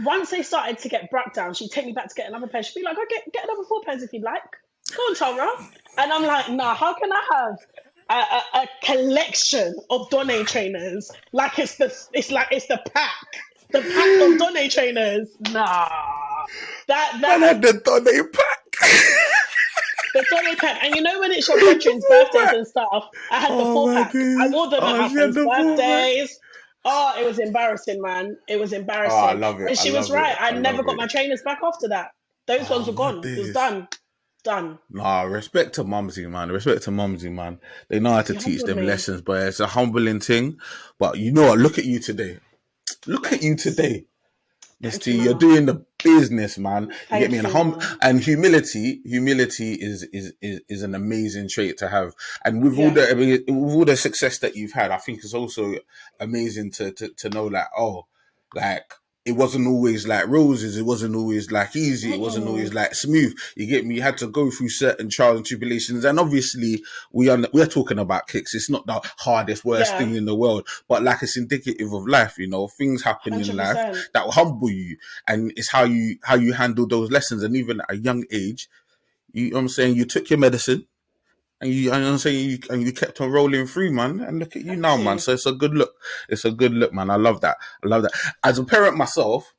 once they started to get brought down, she'd take me back to get another pair. She'd be like, "Oh, get another 4 pairs if you'd like. Go on, Tara." And I'm like, "Nah, how can I have a collection of Donne trainers like it's the pack of Donne trainers? Nah, Man that had the Donne pack. the Donne pack. And you know when it's your brethren's birthdays and stuff, I had the Oh four my pack. I days. wore them at Oh, my she had friends' the full pack. birthdays. Oh, it was embarrassing, man. It was Oh, I embarrassing. love it. And I she was love it. right. I I never love got it. my trainers back after that. Those ones Oh were my gone. It was days. done. Done. Nah, respect to Mumsy, man. Respect to Mumsy, man. They know how to She teach humbled them me. lessons, but it's a humbling thing. But you know what? Look at you today. Look at you Thanks. today. Miss Thank T, you, you're Mama. doing the business, man. You get me? Thank you, Mama. And humility is an amazing trait to have. And with Yeah. all the success that you've had, I think it's also amazing to know that, oh, like, it wasn't always like roses. It wasn't always like easy. It wasn't always Mm-mm. like smooth. You get me? You had to go through certain trials and tribulations. And obviously we're talking about kicks. It's not the hardest, worst Yeah. thing in the world, but like it's indicative of life, you know, things happen in life 100%. that will humble you. And it's how you handle those lessons. And even at a young age, you know what I'm saying, you took your medicine. And you know what I'm saying, you kept on rolling through, man. And look at you Had now, man. to. So it's a good look. It's a good look, man. I love that. I love that. As a parent myself,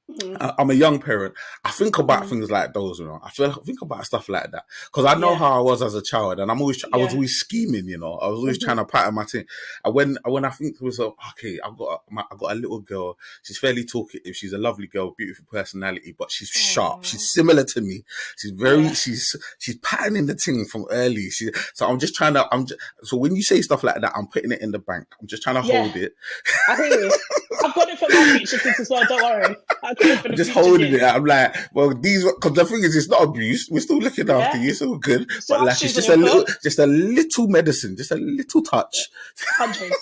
Mm-hmm. I'm a young parent. I think about Mm-hmm. things like those, you know. Think about stuff like that because I know Yeah. how I was as a child, and I was Yeah. always scheming, you know. I was always trying Mm-hmm. to pattern my thing. And when I think it was okay, I got a little girl. She's fairly talkative. She's a lovely girl, beautiful personality, but she's sharp. Oh. She's similar to me. Yeah. She's patterning the thing from early. So I'm just so when you say stuff like that, I'm putting it in the bank. I'm just trying to Yeah. hold it. I hear you. I've got it for my future kids as well. Don't worry. I've got it for I'm the just future holding it. kids. I'm like, well, because the thing is, it's not abuse. We're still looking after Yeah. you. It's all good. You still But have like, it's shoes on your foot. just a little medicine, just a little touch. Hundreds.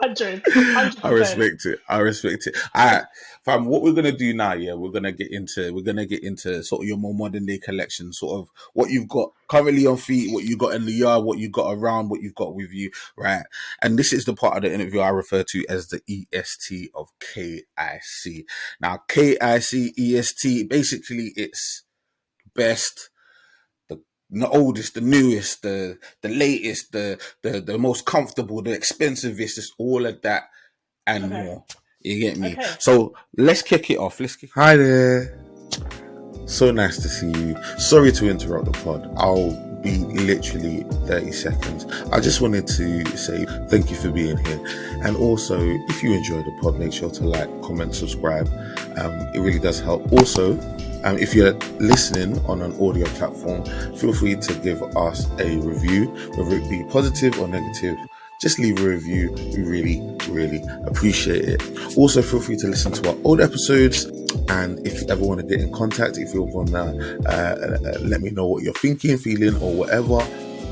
Hundreds. I 100%. respect it. I respect it. All right, fam. What we're gonna do now, yeah, we're gonna get into sort of your more modern day collection, sort of what you've got currently on feet, what you got in the yard, what you got around, what you've got with you, right? And this is the part of the interview I refer to as the EST of KIC. Now, KIC EST, basically, it's best, the oldest, the newest, the latest, the most comfortable, the expensivest, it's all of that and Okay. more. You get me? Okay. So let's kick it off. Hi there. So nice to see you. Sorry to interrupt the pod. I'll be literally 30 seconds. I just wanted to say thank you for being here. And also, if you enjoy the pod, make sure to like, comment, subscribe. It really does help. Also, if you're listening on an audio platform, feel free to give us a review, whether it be positive or negative. Just leave a review. We really, really appreciate it. Also, feel free to listen to our old episodes. And if you ever want to get in contact, if you want to let me know what you're thinking, feeling, or whatever,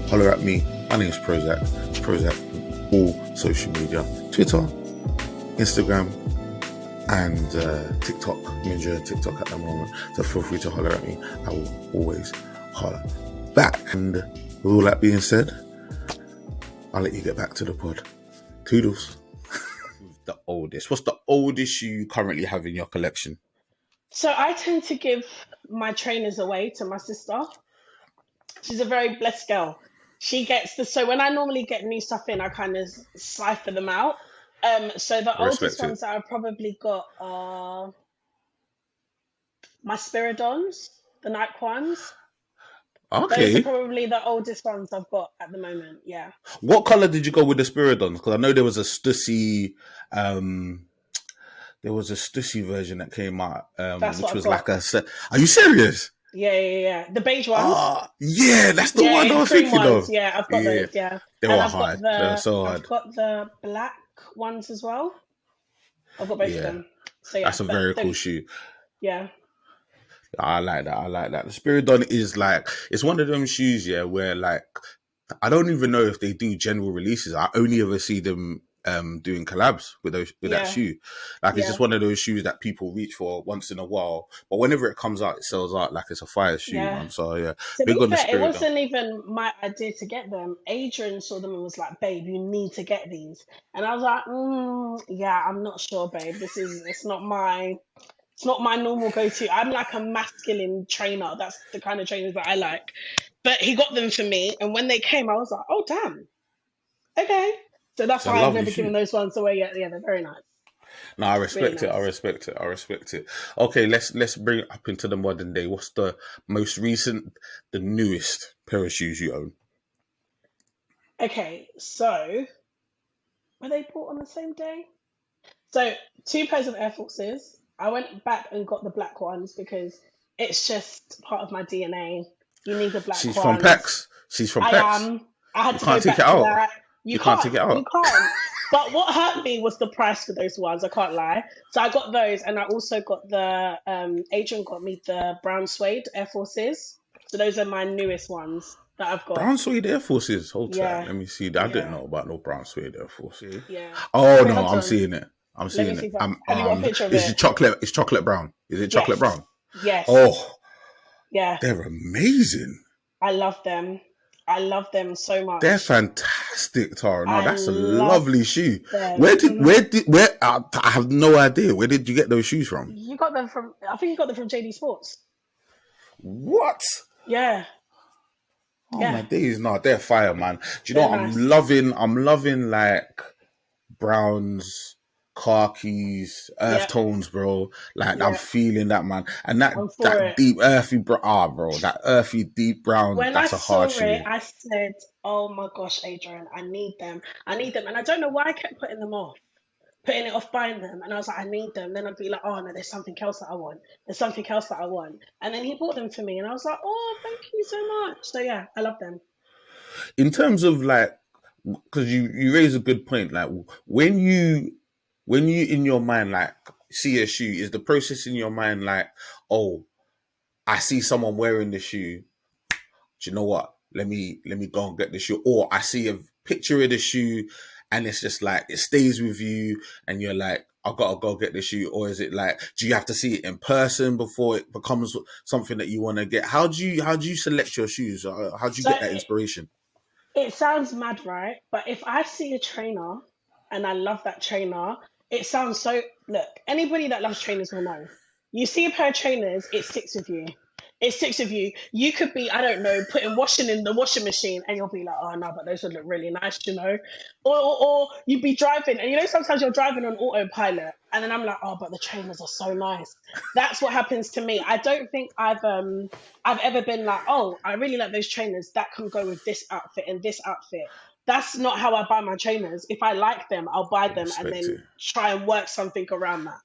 holler at me. My name is PROZECH. PROZECH on all social media, Twitter, Instagram, and TikTok. I'm enjoying TikTok at the moment, so feel free to holler at me. I will always holler back. And with all that being said, I'll let you get back to the pod. Toodles. The oldest. What's the oldest shoe you currently have in your collection? So I tend to give my trainers away to my sister. She's a very blessed girl. She gets so when I normally get new stuff in, I kind of cipher them out. So the oldest ones that I've probably got are my Spiridons, the Nike ones. Okay. Those are probably the oldest ones I've got at the moment. Yeah. What color did you go with the Spiridons? Because I know there was a Stussy, version that came out, That's which what I've was got. like Are you serious? Yeah. The beige ones. Yeah, that's the one I the was cream thinking ones. of. Yeah, I've got those. Yeah, They and were hard. They were so hard. I've got the black ones as well. I've got both of them. So yeah, that's a very cool shoe. Yeah. I like that. The Spiridon is like, it's one of them shoes, yeah, where like, I don't even know if they do general releases. I only ever see them doing collabs with that Yeah. shoe. Like it's Yeah. just one of those shoes that people reach for once in a while, but whenever it comes out, it sells out like it's a fire shoe, Yeah. man. So yeah, To big be on the fair, it spirit though. wasn't even my idea to get them. Adrian saw them and was like, "Babe, you need to get these." And I was like, "Yeah, I'm not sure, babe. It's not my normal go-to. I'm like a masculine trainer. That's the kind of trainers that I like." But he got them for me, and when they came, I was like, "Oh, damn, okay." So that's It's a why I've lovely never shoe. given those ones away yet. Yeah, they're very nice, No, I really respect it. I nice. respect it. I respect it. Okay, let's bring it up into the modern day. What's the most recent, the newest pair of shoes you own? Okay, so were they bought on the same day? So two pairs of Air Forces. I went back and got the black ones because it's just part of my DNA. You need the black She's from ones. PAX. She's from I PAX. am. I had You to go can't take it back to out. that. You can't take it You out. can't. But what hurt me was the price for those ones. I can't lie. So I got those, and I also got the Adrian got me the brown suede Air Forces. So those are my newest ones that I've got. Brown suede Air Forces. Hold tight. Yeah, Let me see. I didn't yeah, know about no brown suede Air Forces. yeah. Oh Wait, no, hold I'm on. seeing it. I'm Let me seeing see it. if have you got a picture of It's it? chocolate. It's chocolate brown. Is it chocolate Yes, brown? yes, Oh, yeah. they're amazing. I love them. I love them so They're much. fantastic, Tara. No, I that's a love lovely shoe. them. Mhm. I have no idea. Where did you get those shoes from? You got them from, I think you got them from JD Sports. What? Yeah, Oh yeah, my days, no, they're fire, man. Do you know they're what nice. I'm loving like browns, khakis, earth Yeah, tones, bro. Like I'm yeah, feeling that, man. And that I'm for that it. deep earthy bro, that earthy deep brown, When I that's a hard saw it, shoe. I said, "Oh my gosh, Adrian, I need them. I need them." And I don't know why I kept putting them off, putting it off buying them. And I was like, "I need them." Then I'd be like, "Oh no, there's something else that I want. There's something else that I want." And then he bought them for me, and I was like, "Oh, thank you so much." So yeah, I love them. In terms of like, because you raise a good point. Like when you in your mind like see a shoe, is the process in your mind like, oh, I see someone wearing the shoe. Do you know what? Let me go and get the shoe. Or I see a picture of the shoe, and it's just like it stays with you, and you're like, I gotta go get the shoe. Or is it like, do you have to see it in person before it becomes something that you want to get? How do you select your shoes? How do you So get that inspiration? it sounds mad, right? But if I see a trainer and I love that trainer, it sounds so. Look, anybody that loves trainers will know. You see a pair of trainers, it sticks with you. It sticks with you. You could be, I don't know, putting washing in the washing machine, and you'll be like, "Oh no, but those would look really nice," you know. Or you'd be driving, and you know sometimes you're driving on autopilot, and then I'm like, "Oh, but the trainers are so nice." That's what happens to me. I don't think I've ever been like, "Oh, I really like those trainers. That can go with this outfit and this outfit." That's not how I buy my trainers. If I like them, I'll buy I them and respect it. then try and work something around that.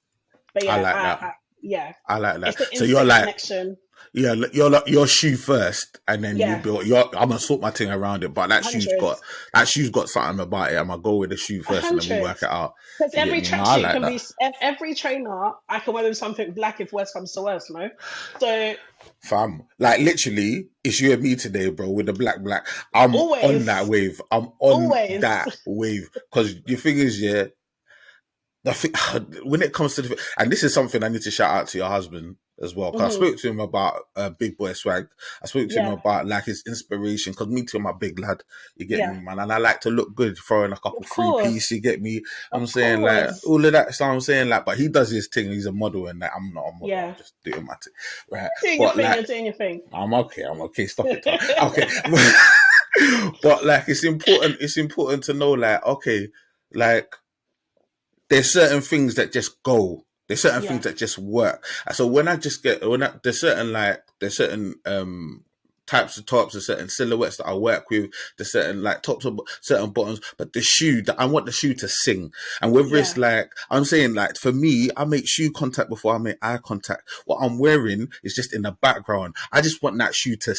But I yeah, like that. yeah, I like that. it's an So you're instant like, connection. yeah, you're like your shoe first, and then you Yeah, build. I'm gonna sort my thing around it, but hundred, that shoe's got something about it. I'm gonna go with the shoe a first, and then we hundred. work it out. Because You get every me? No, I tracksuit like can that. be every trainer. I can wear them something black if worse comes to worse, no. So Fam, like literally, it's you and me today, bro, with the black. I'm on that always, wave. I'm on always, that wave. Because the thing is, yeah, the thing, when it comes to and this is something I need to shout out to your husband as well. Because I hmm spoke to him about Big Boy Swag. I spoke to him yeah, about like his inspiration. Because me too, I'm a big lad. You get me, yeah, man. And I like to look good, throwing a couple of free piece. course, You get me. I'm of saying like course, all of that. So I'm saying like, but he does his thing. He's a model, and like, I'm not a model. I'm yeah. just doing my thing, right? Doing your But thing, like. you're doing your thing. I'm okay. I'm okay. Stop it, Tom. Okay, but like it's important. It's important to know, like, okay, like there's certain things that just go. There's certain things Yeah, that just work. And so when I just get there's certain types of tops, there's certain silhouettes that I work with, there's certain like tops of certain bottoms, but the shoe that I want the shoe to sing. And whether it's yeah. like I'm saying, like for me, I make shoe contact before I make eye contact. What I'm wearing is just in the background. I just want that shoe to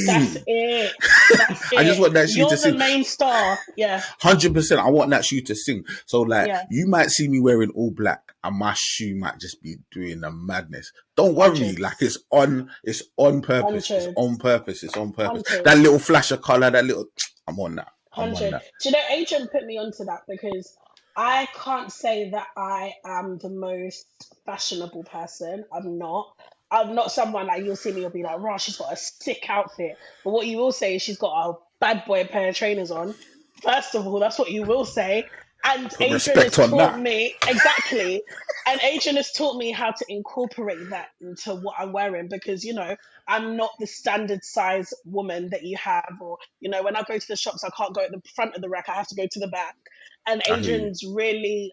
That's sing. it. That's I just it. want that shoe to You're the sing. main star. Yeah, 100%. I want that shoe to sing. So like yeah. you might see me wearing all black and my shoe might just be doing the madness. Don't worry, Hundred, like it's on purpose. It's hundred, on purpose. It's on purpose. hundred. That little flash of color, I'm on that. I'm on 100. that. Do you know, Adrian put me onto that because I can't say that I am the most fashionable person. I'm not. I'm not someone like you'll see me, you'll be like, "Raw, she's got a sick outfit." But what you will say is she's got a bad boy pair of trainers on. First of all, that's what you will say. And Put Adrian has respect on taught that. me exactly. And Adrian has taught me how to incorporate that into what I'm wearing because, I'm not the standard size woman that you have. Or, when I go to the shops, I can't go at the front of the rack, I have to go to the back. And I hear you. Adrian's really,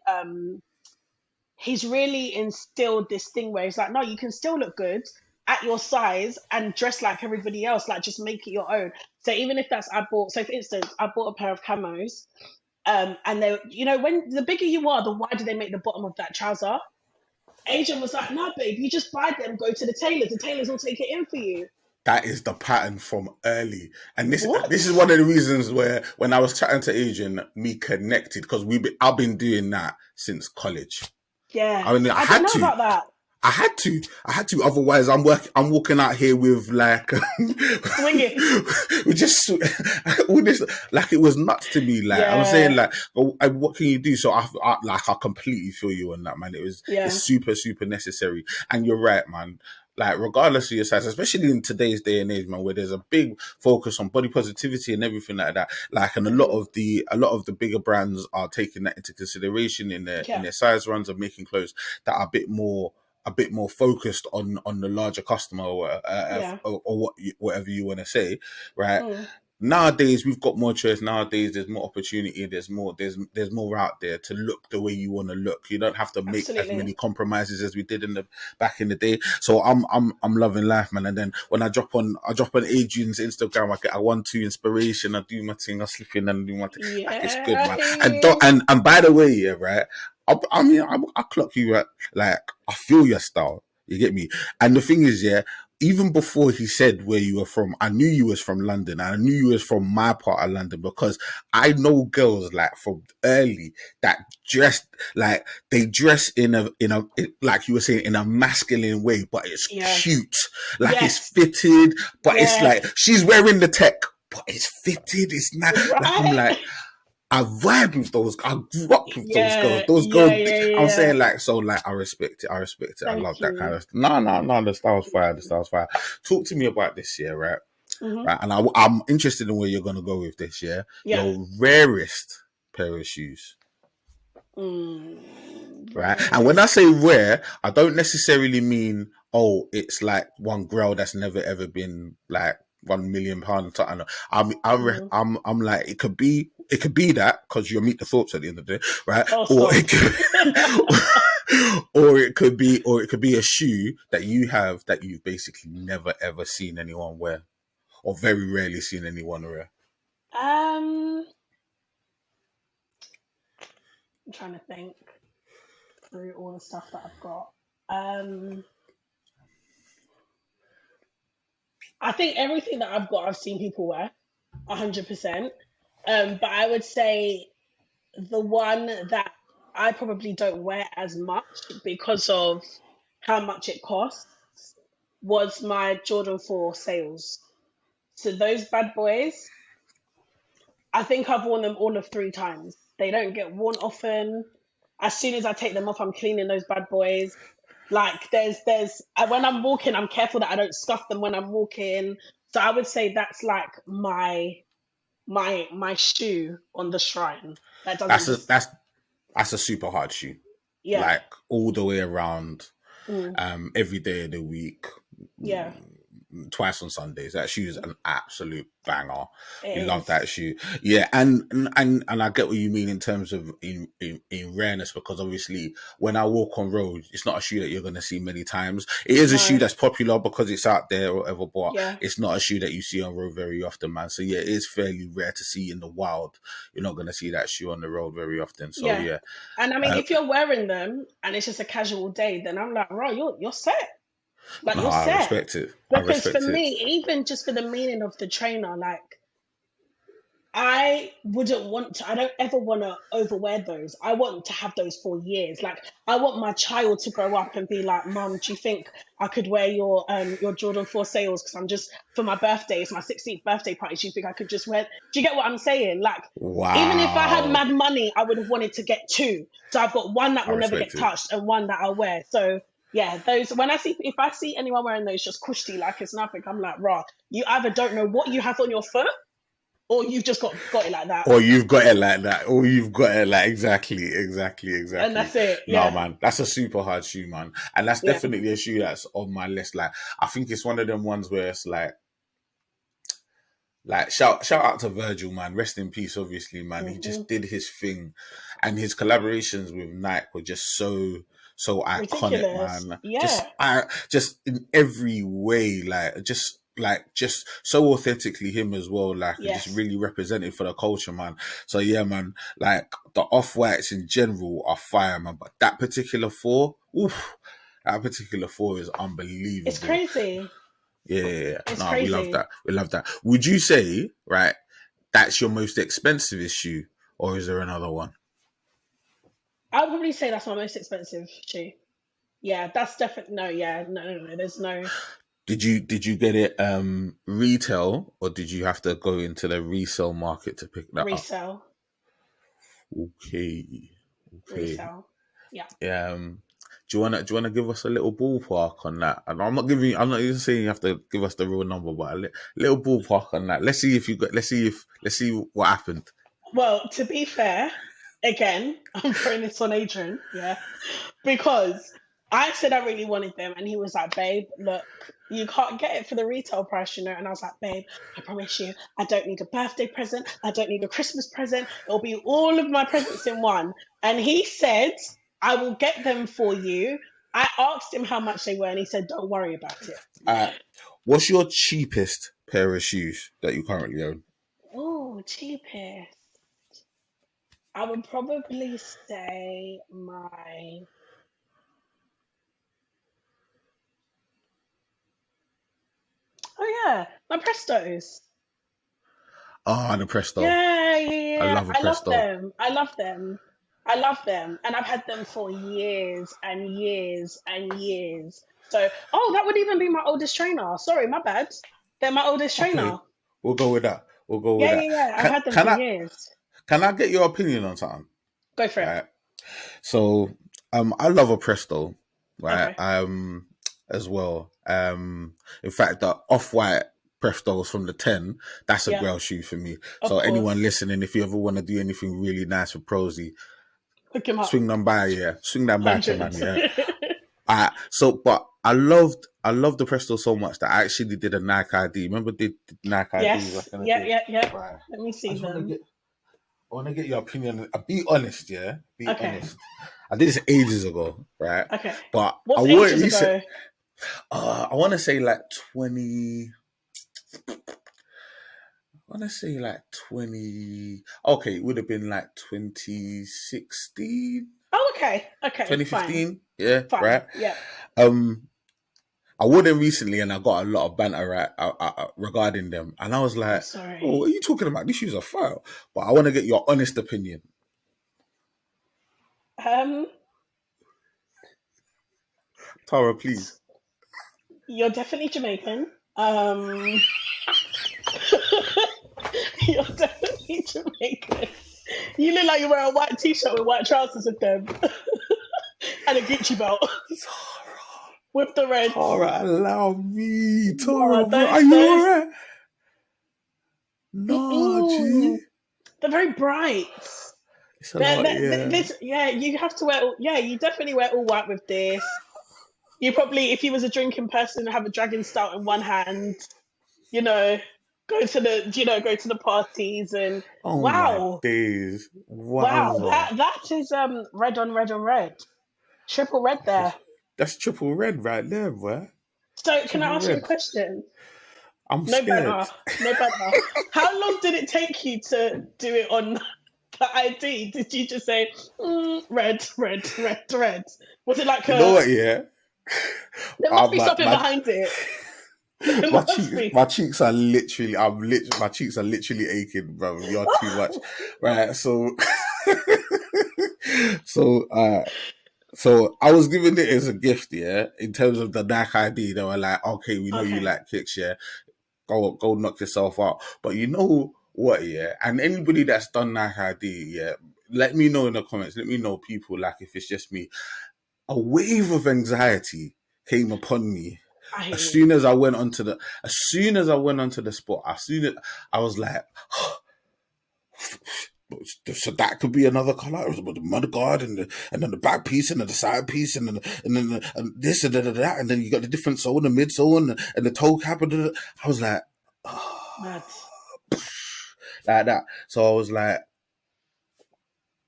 he's really instilled this thing where he's like, no, you can still look good at your size and dress like everybody else, like just make it your own. So even if that's, so for instance, I bought a pair of camos. And they, when the bigger you are, the wider they make the bottom of that trouser. Adrian was like, no, babe, you just buy them, go to the tailors. The tailors will take it in for you. That is the pattern from early, and What? this is one of the reasons where when I was chatting to Adrian, me connected because I've been doing that since college. Yeah. I mean, I didn't know about that. I had to. Otherwise, I'm walking out here with like, Swinging. we just all this like it was nuts to me. Like I was saying, like, what can you do? So I completely feel you on that, man. It's super super necessary, and you're right, man. Like regardless of your size, especially in today's day and age, man, where there's a big focus on body positivity and everything like that. Like, and a lot of the bigger brands are taking that into consideration in their size runs and making clothes that are a bit more focused on the larger customer or whatever you want to say, right? Nowadays we've got more choice. Nowadays there's more opportunity. There's more out there to look the way you want to look. You don't have to make as many compromises as we did back in the day. So I'm loving life, man. And then when I drop on Adrian's Instagram, I get a 1-2 inspiration. I do my thing. I slip in and do my thing. Yeah. Like, it's good, man. And by the way, yeah, right. I clock you at, like, I feel your style. You get me? And the thing is, yeah, even before he said where you were from, I knew you was from London. And I knew you was from my part of London because I know girls like from early that dress like they dress in a like you were saying in a masculine way, but it's cute. Like it's fitted, but it's like she's wearing the tech, but it's fitted. It's not like I'm like. I vibe with those. I grew up with those girls. Those girls. I'm saying like so. Like I respect it. Thank I love that kind of stuff. No. The style's fire. Talk to me about this year, right? Right. And I'm interested in where you're gonna go with this year. Your rarest pair of shoes. Right. And when I say rare, I don't necessarily mean it's like one grail that's never ever been like £1 million. I'm like it could be that because you'll meet the thoughts at the end of the day, right? Or it could be a shoe that you have that you've basically never ever seen anyone wear, or very rarely seen anyone wear. I'm trying to think through all the stuff that I've got. I think everything that I've got, I've seen people wear, 100%. But I would say the one that I probably don't wear as much because of how much it costs was my Jordan 4 sales. So those bad boys, I think I've worn them all of 3 times. They don't get worn often. As soon as I take them off, I'm cleaning those bad boys. Like there's when I'm walking, I'm careful that I don't scuff them when I'm walking. So I would say that's like my shoe on the shrine. That's a super hard shoe. Yeah. Like all the way around, every day of the week. Yeah. Twice on Sundays. That shoe is an absolute banger. You love that shoe. Yeah, and I get what you mean in terms of in rareness, because obviously when I walk on road, it's not a shoe that you're going to see many times. It is a shoe that's popular because it's out there or whatever, but it's not a shoe that you see on road very often, man. So yeah, it is fairly rare to see in the wild. You're not going to see that shoe on the road very often. So yeah. And I mean, if you're wearing them and it's just a casual day, then I'm like, right, you're set. Like you're set. I respect it. Because for me, even just for the meaning of the trainer, like I wouldn't want to. I don't ever want to overwear those. I want to have those for years. Like I want my child to grow up and be like, "Mum, do you think I could wear your Jordan 4 sales? Because I'm just for my birthday. It's my 16th birthday party. Do you think I could just wear? Do you get what I'm saying? Like even if I had Wow. mad money, I would have wanted to get two. So I've got one that I will never respect get it. touched and one that I'll wear. So yeah, those when I see if I see anyone wearing those just cushy like it's nothing, I'm like, rah, you either don't know what you have on your foot or you've just got it like that. Or you've got it like that. Or you've got it like exactly. And that's it. No, Yeah. man, that's a super hard shoe, man, and that's Yeah. definitely a shoe that's on my list. Like, I think it's one of them ones where it's like shout out to Virgil, man. Rest in peace, obviously, man. He Hmm. just did his thing, and his collaborations with Nike were just so iconic, Ridiculous. man. Yeah. Just in every way, just so authentically him as well, like just Yes. really represented for the culture, man. So yeah, man, like the off whites in general are fire, man. But that particular four, oof, that particular four is It's unbelievable. crazy. Yeah. It's No, we love crazy. that. We love that. Would you say, right, that's your most expensive issue, or is there another one? I would probably say that's my most expensive shoe. Yeah, that's definitely no. Yeah, no. There's no Did you get it retail, or did you have to go into the resale market to pick that up? resale. Okay. Okay. Resale. Yeah. Do you wanna give us a little ballpark on that? And I'm not even saying you have to give us the real number, but little ballpark on that. Let's see what happened. Well, to be fair, again, I'm throwing this on Adrian. Yeah. Because I said I really wanted them, and he was like, "Babe, look, you can't get it for the retail price, you know." And I was like, "Babe, I promise you, I don't need a birthday present. I don't need a Christmas present. It'll be all of my presents in one." And he said, "I will get them for you." I asked him how much they were, and he said, "Don't worry about it." Uh, what's your cheapest pair of shoes that you currently own? Oh, cheapest. I would probably say my Prestos. Ah, the Presto. I Yeah. love a I love Presto. them. I love them. I love them. And I've had them for years and years and years. So, oh, that would even be my oldest trainer. Sorry, my bad. They're my oldest Okay, trainer. we'll go with that. We'll go with Yeah, that. yeah, yeah. I've Can, had them for can I years. can I get your opinion on something? Go for it. Right. So, I love a Presto, right? Okay. As well. In fact, the off-white Prestos from the 10, that's a Yeah, grail shoe for me. of So anyone course. listening, if you ever want to do anything really nice with Prosy, Hook him up. swing them by, yeah. Swing them by to 100. man, yeah. But I loved the Presto so much that I actually did a Nike ID. Remember did Nike ID Yes. back in the Yeah, day? yeah, yeah. Right. Let me I see just them. I want to get your opinion. Be honest, yeah. Be Okay. honest. I did this ages ago, right? Okay. But I What's wore it ages recent. ago? I want to say like 20. I want to say like 20. Okay, it would have been like 2016, Oh, okay. Okay, fine. 2015. Yeah, Fine. right. Yeah. Um, I wore them recently, and I got a lot of banter right, regarding them, and I was I'm like, "Oh, sorry. what are you talking about? These shoes are fire." But I want to get your honest opinion, Um, Tara, please. you're definitely Jamaican. You're definitely Jamaican. You look like you wear a white t-shirt with white trousers with them and a Gucci belt with the red. Tara, allow me, Oh, Tara, bro. Are you those. alright? Nah, Mm-mm. G. They're very bright. It's a lot, yeah. This, yeah, you have to wear. Yeah, you definitely wear all white with this. You probably, if you was a drinking person, have a dragon stout in one hand. You know, go to the parties and Oh my wow, days. wow, Wow. that is red on red on red, triple red there. That's triple red right there, boy. So can I Triple ask you a red. question? I'm No scared. banter, no banter. How long did it take you to do it on the ID? Did you just say red, red, red, red? Was it like You know a? what, yeah? There must be My, something my behind it. It must be. my cheeks are literally, my cheeks are literally aching, bro. You're too much, right? So, so, so I was giving it as a gift, yeah. In terms of the Nike ID, they were like, okay, we know you Okay. like kicks, yeah. Go knock yourself out. But you know what, yeah? And anybody that's done Nike ID, yeah, let me know in the comments. Let me know, people, like, if it's just me. A wave of anxiety came upon me I hear as you. soon as I went onto the spot. As soon as I was like, so that could be another color. It was the mud guard and then the back piece and then the side piece and then and this and that, and then you got the different sole, the mid sole and the toe cap. I was like, Mad. like that. So I was like,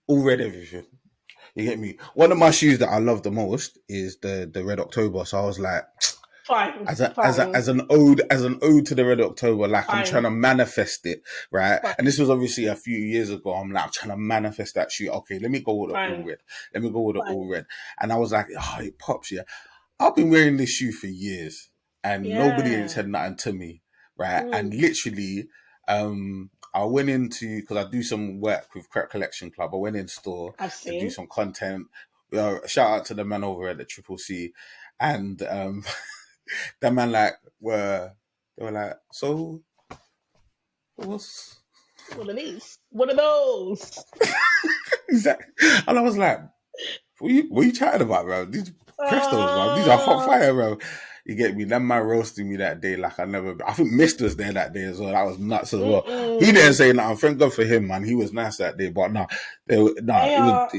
all red everything. You get me? One of my shoes that I love the most is the Red October. So I was like, Fine. as Fine. an ode to the Red October, like I'm trying Fine. to manifest it, right? Fine. And this was obviously a few years ago. I'm like, I'm trying to manifest that shoe. Okay, let me go with the all Fine. red. Let me go with the Fine. all red. And I was like, oh, it pops, yeah. I've been wearing this shoe for years, and nobody ain't Yeah. said nothing to me, right? And Mm. literally, I went into, because I do some work with Creps Collection Club. I went in store I've to do seen. some content. Shout out to the man over at the Triple C, and that man they were like, so what's What are these? What are those? exactly? And I was like, what are you chatting about, bro? These Prestos, bro. These are hot Uh, fire, bro. You get me? That man roasting me that day like I never. I think Mist was there that day as well. That was nuts as well. He didn't mm-mm. say nothing. Thank God for him, man. He was nice that day, but They are.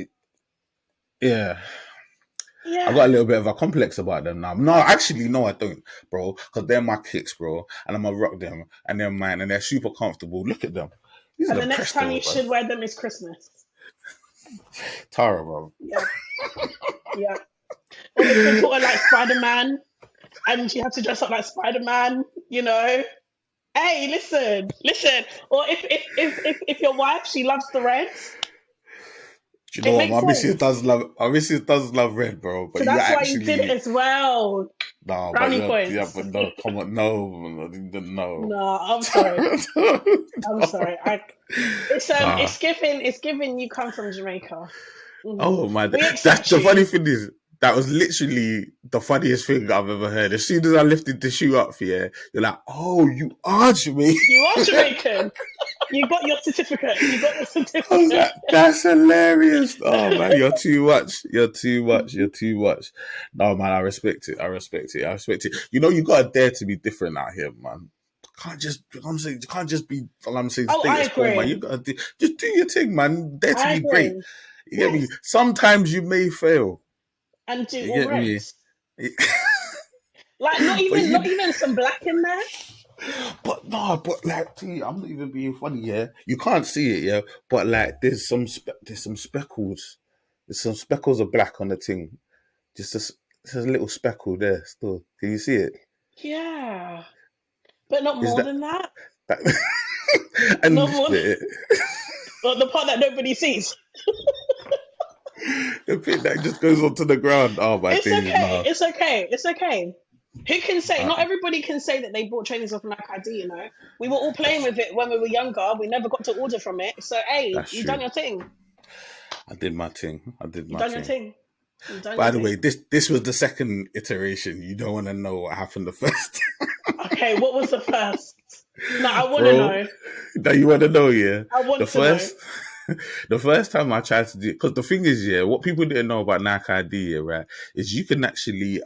yeah. I Yeah. got a little bit of a complex about them now. No, actually, no, I don't, bro. Because they're my kicks, bro, and I'm gonna rock them, and they're mine, and they're super comfortable. Look at them. These And are the the next time you Prestos, bro. should wear them is Christmas. Tara, bro. Yeah. Yeah. Or the kids who are like Spider-Man and you have to dress up like Spider-Man, you know. Hey, listen. Or if your wife, she loves the reds, Do you know it what? makes sense. My missus does love red, bro. So But you that's why you did it actually, as well. no, but Brownie yeah, points. but no, come on, no. No, I'm sorry. I'm No. sorry. Nah. It's given you come from Jamaica. Oh my, We that's accept the funny you. thing is that was literally the funniest thing I've ever heard. As soon as I lifted the shoe up, yeah, you're like, oh, you are Jamaican. You are Jamaican. You got your certificate. You got your I was certificate. like, that's hilarious. Oh man, you're too much. You're too much. You're too much. No man, I respect it. I respect it. I respect it. You know, you gotta dare to be different out here, man. Can't just I'm saying you can't just be I'm saying Oh, I status quo, man. You agree. gotta just do your thing, man. Dare to I be great. agree. You get me? Yes. Sometimes you may fail. And do You all get me? reds. Like not But even you not even some black in there. but no, but like, see, I'm not even being funny. Yeah, you can't see it. Yeah, but like, there's some speckles. There's some speckles of black on the thing. There's a little speckle there still. Can you see it? Yeah. But not Is more that than that. that? And Not this more than bit, well, the part that nobody sees. the bit that just goes onto the ground. Oh my It's days, okay. no. It's okay. It's okay. Who can say? Uh, Not everybody can say that they bought trainers off Nike ID. You know, we were all playing with it when we were younger. We never got to order from it. So hey, that's you done true. your thing. I did my thing. I did You my done your thing. thing. You done your By the way, thing. this was the second iteration. You don't want to know what happened the first, Okay, what was the first? No, I want to bro. know. Now you want to know, yeah? I The want to know. first, the first time I tried to do, because the thing is, yeah, what people didn't know about Nike ID, yeah, right, is you can actually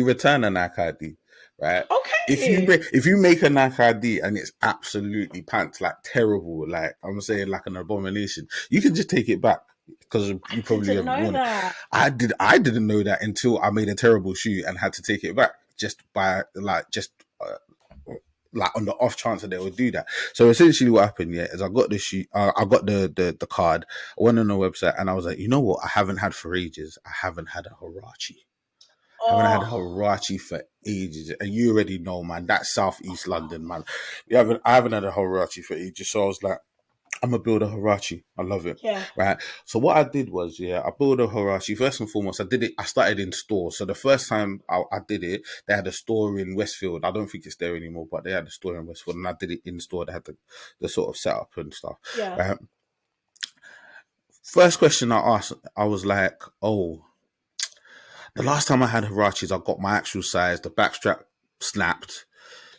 return a Nike ID, right? Okay. If you make a Nike ID and it's absolutely pants, like terrible, like I'm saying, like an abomination, you can just take it back because I you probably didn't haven't know worn it. that. I didn't know that until I made a terrible shoe and had to take it back just by like on the off chance that they would do that. So essentially what happened, yeah, is I got the shoe, I got the card, I went on the website and I was like, you know what, I haven't had for ages. I haven't had a Huarache. Haven't had a Oh, Huarache for ages. And you already know, man, that's Southeast London, man. I haven't had a Huarache for ages. So I was like, I'm gonna build a Huarache. I love it. Yeah. Right. So what I did was, I built a Huarache. First and foremost, I started in store. So the first time I did it, they had a store in Westfield. I don't think it's there anymore, but they had a store in Westfield, and I did it in store. They had the sort of setup and stuff. Yeah. Right. First question I asked, I was like, oh, the last time I had Huaraches, I got my actual size. The backstrap snapped.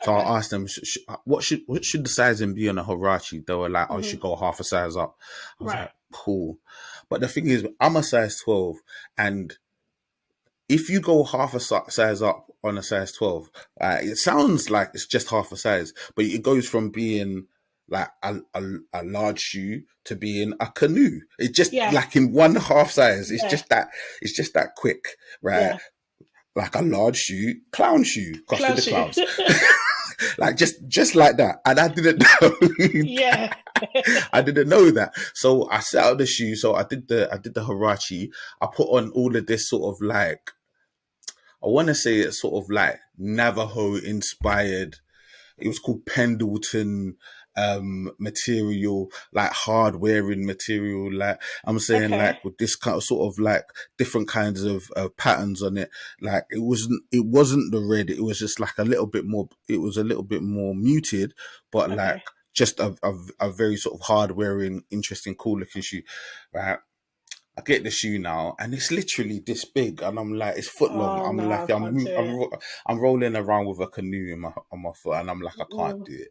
So I asked them, what should the sizing be on a Huarache? They were like, oh, you should go half a size up. I was like, cool. But the thing is, I'm a size 12, and if you go half a size up on a size 12, it sounds like it's just half a size, but it goes from being like a large shoe to being a canoe. It's just like in one half size. It's just that quick, right? Yeah. Like a large shoe, clown shoe, crossed to the clouds. Like just like that. And I didn't know. Yeah. I didn't know that. So I set out the shoe. So I did the Huarache. I put on all of this sort of like, I want to say it's sort of like Navajo inspired. It was called Pendleton material, like hard wearing material. Like I'm saying, like with this kind of sort of like different kinds of patterns on it. Like it wasn't the red. It was just like a little bit more. It was a little bit more muted, but like just a very sort of hard wearing, interesting, cool looking shoe, right? I get the shoe now, and it's literally this big, and I'm like, it's foot long. I'm rolling around with a canoe on my foot, and I'm like, I can't do it.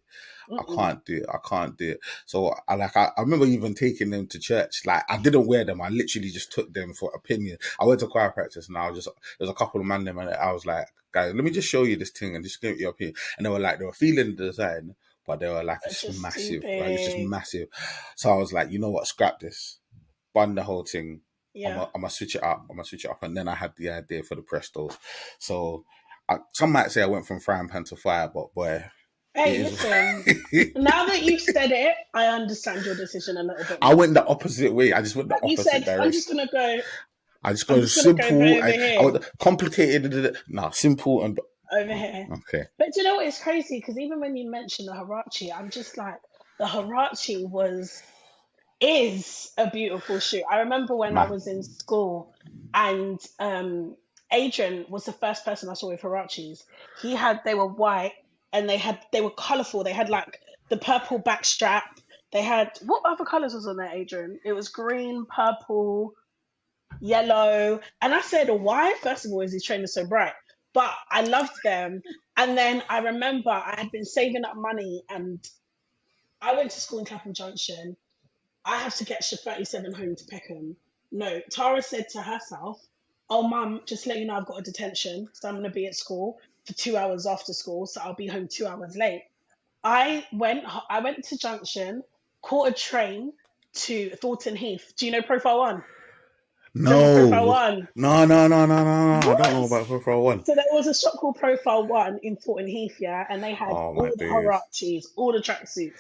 I can't do it. So I remember even taking them to church. Like I didn't wear them. I literally just took them for opinion. I went to choir practice, and there's a couple of men there, and I was like, guys, let me just show you this thing and just give it your opinion. And they were feeling the design, but they were like, it's massive. Like, it's just massive. So I was like, you know what? Scrap this. Bun the whole thing. I'm gonna switch it up. And then I had the idea for the Prestos. So some might say I went from frying pan to fire, but boy. Hey, listen. Now that you've said it, I understand your decision a little bit more. I went the opposite way. I just went the opposite direction. I'm just gonna go. I just go simple. I went complicated. Simple and over here. Okay. But do you know what? It's crazy because even when you mention the Huarache, I'm just like, the Huarache is a beautiful shoe. I remember when I was in school, and Adrian was the first person I saw with Huaraches. They were white, and they were colourful. They had like the purple back strap. They had, what other colours was on there, Adrian? It was green, purple, yellow. And I said, why? First of all, is these trainers so bright? But I loved them. And then I remember I had been saving up money, and I went to school in Clapham Junction. I have to get Shift 37 home to Peckham. No, Tara said to herself, oh, Mum, just let you know I've got a detention, so I'm going to be at school for 2 hours after school, so I'll be home 2 hours late. I went to Junction, caught a train to Thornton Heath. Do you know Profile 1? No. Profile 1? No. I don't know about Profile 1. So there was a shop called Profile 1 in Thornton Heath, yeah, and they had all the Huaraches, all the tracksuits.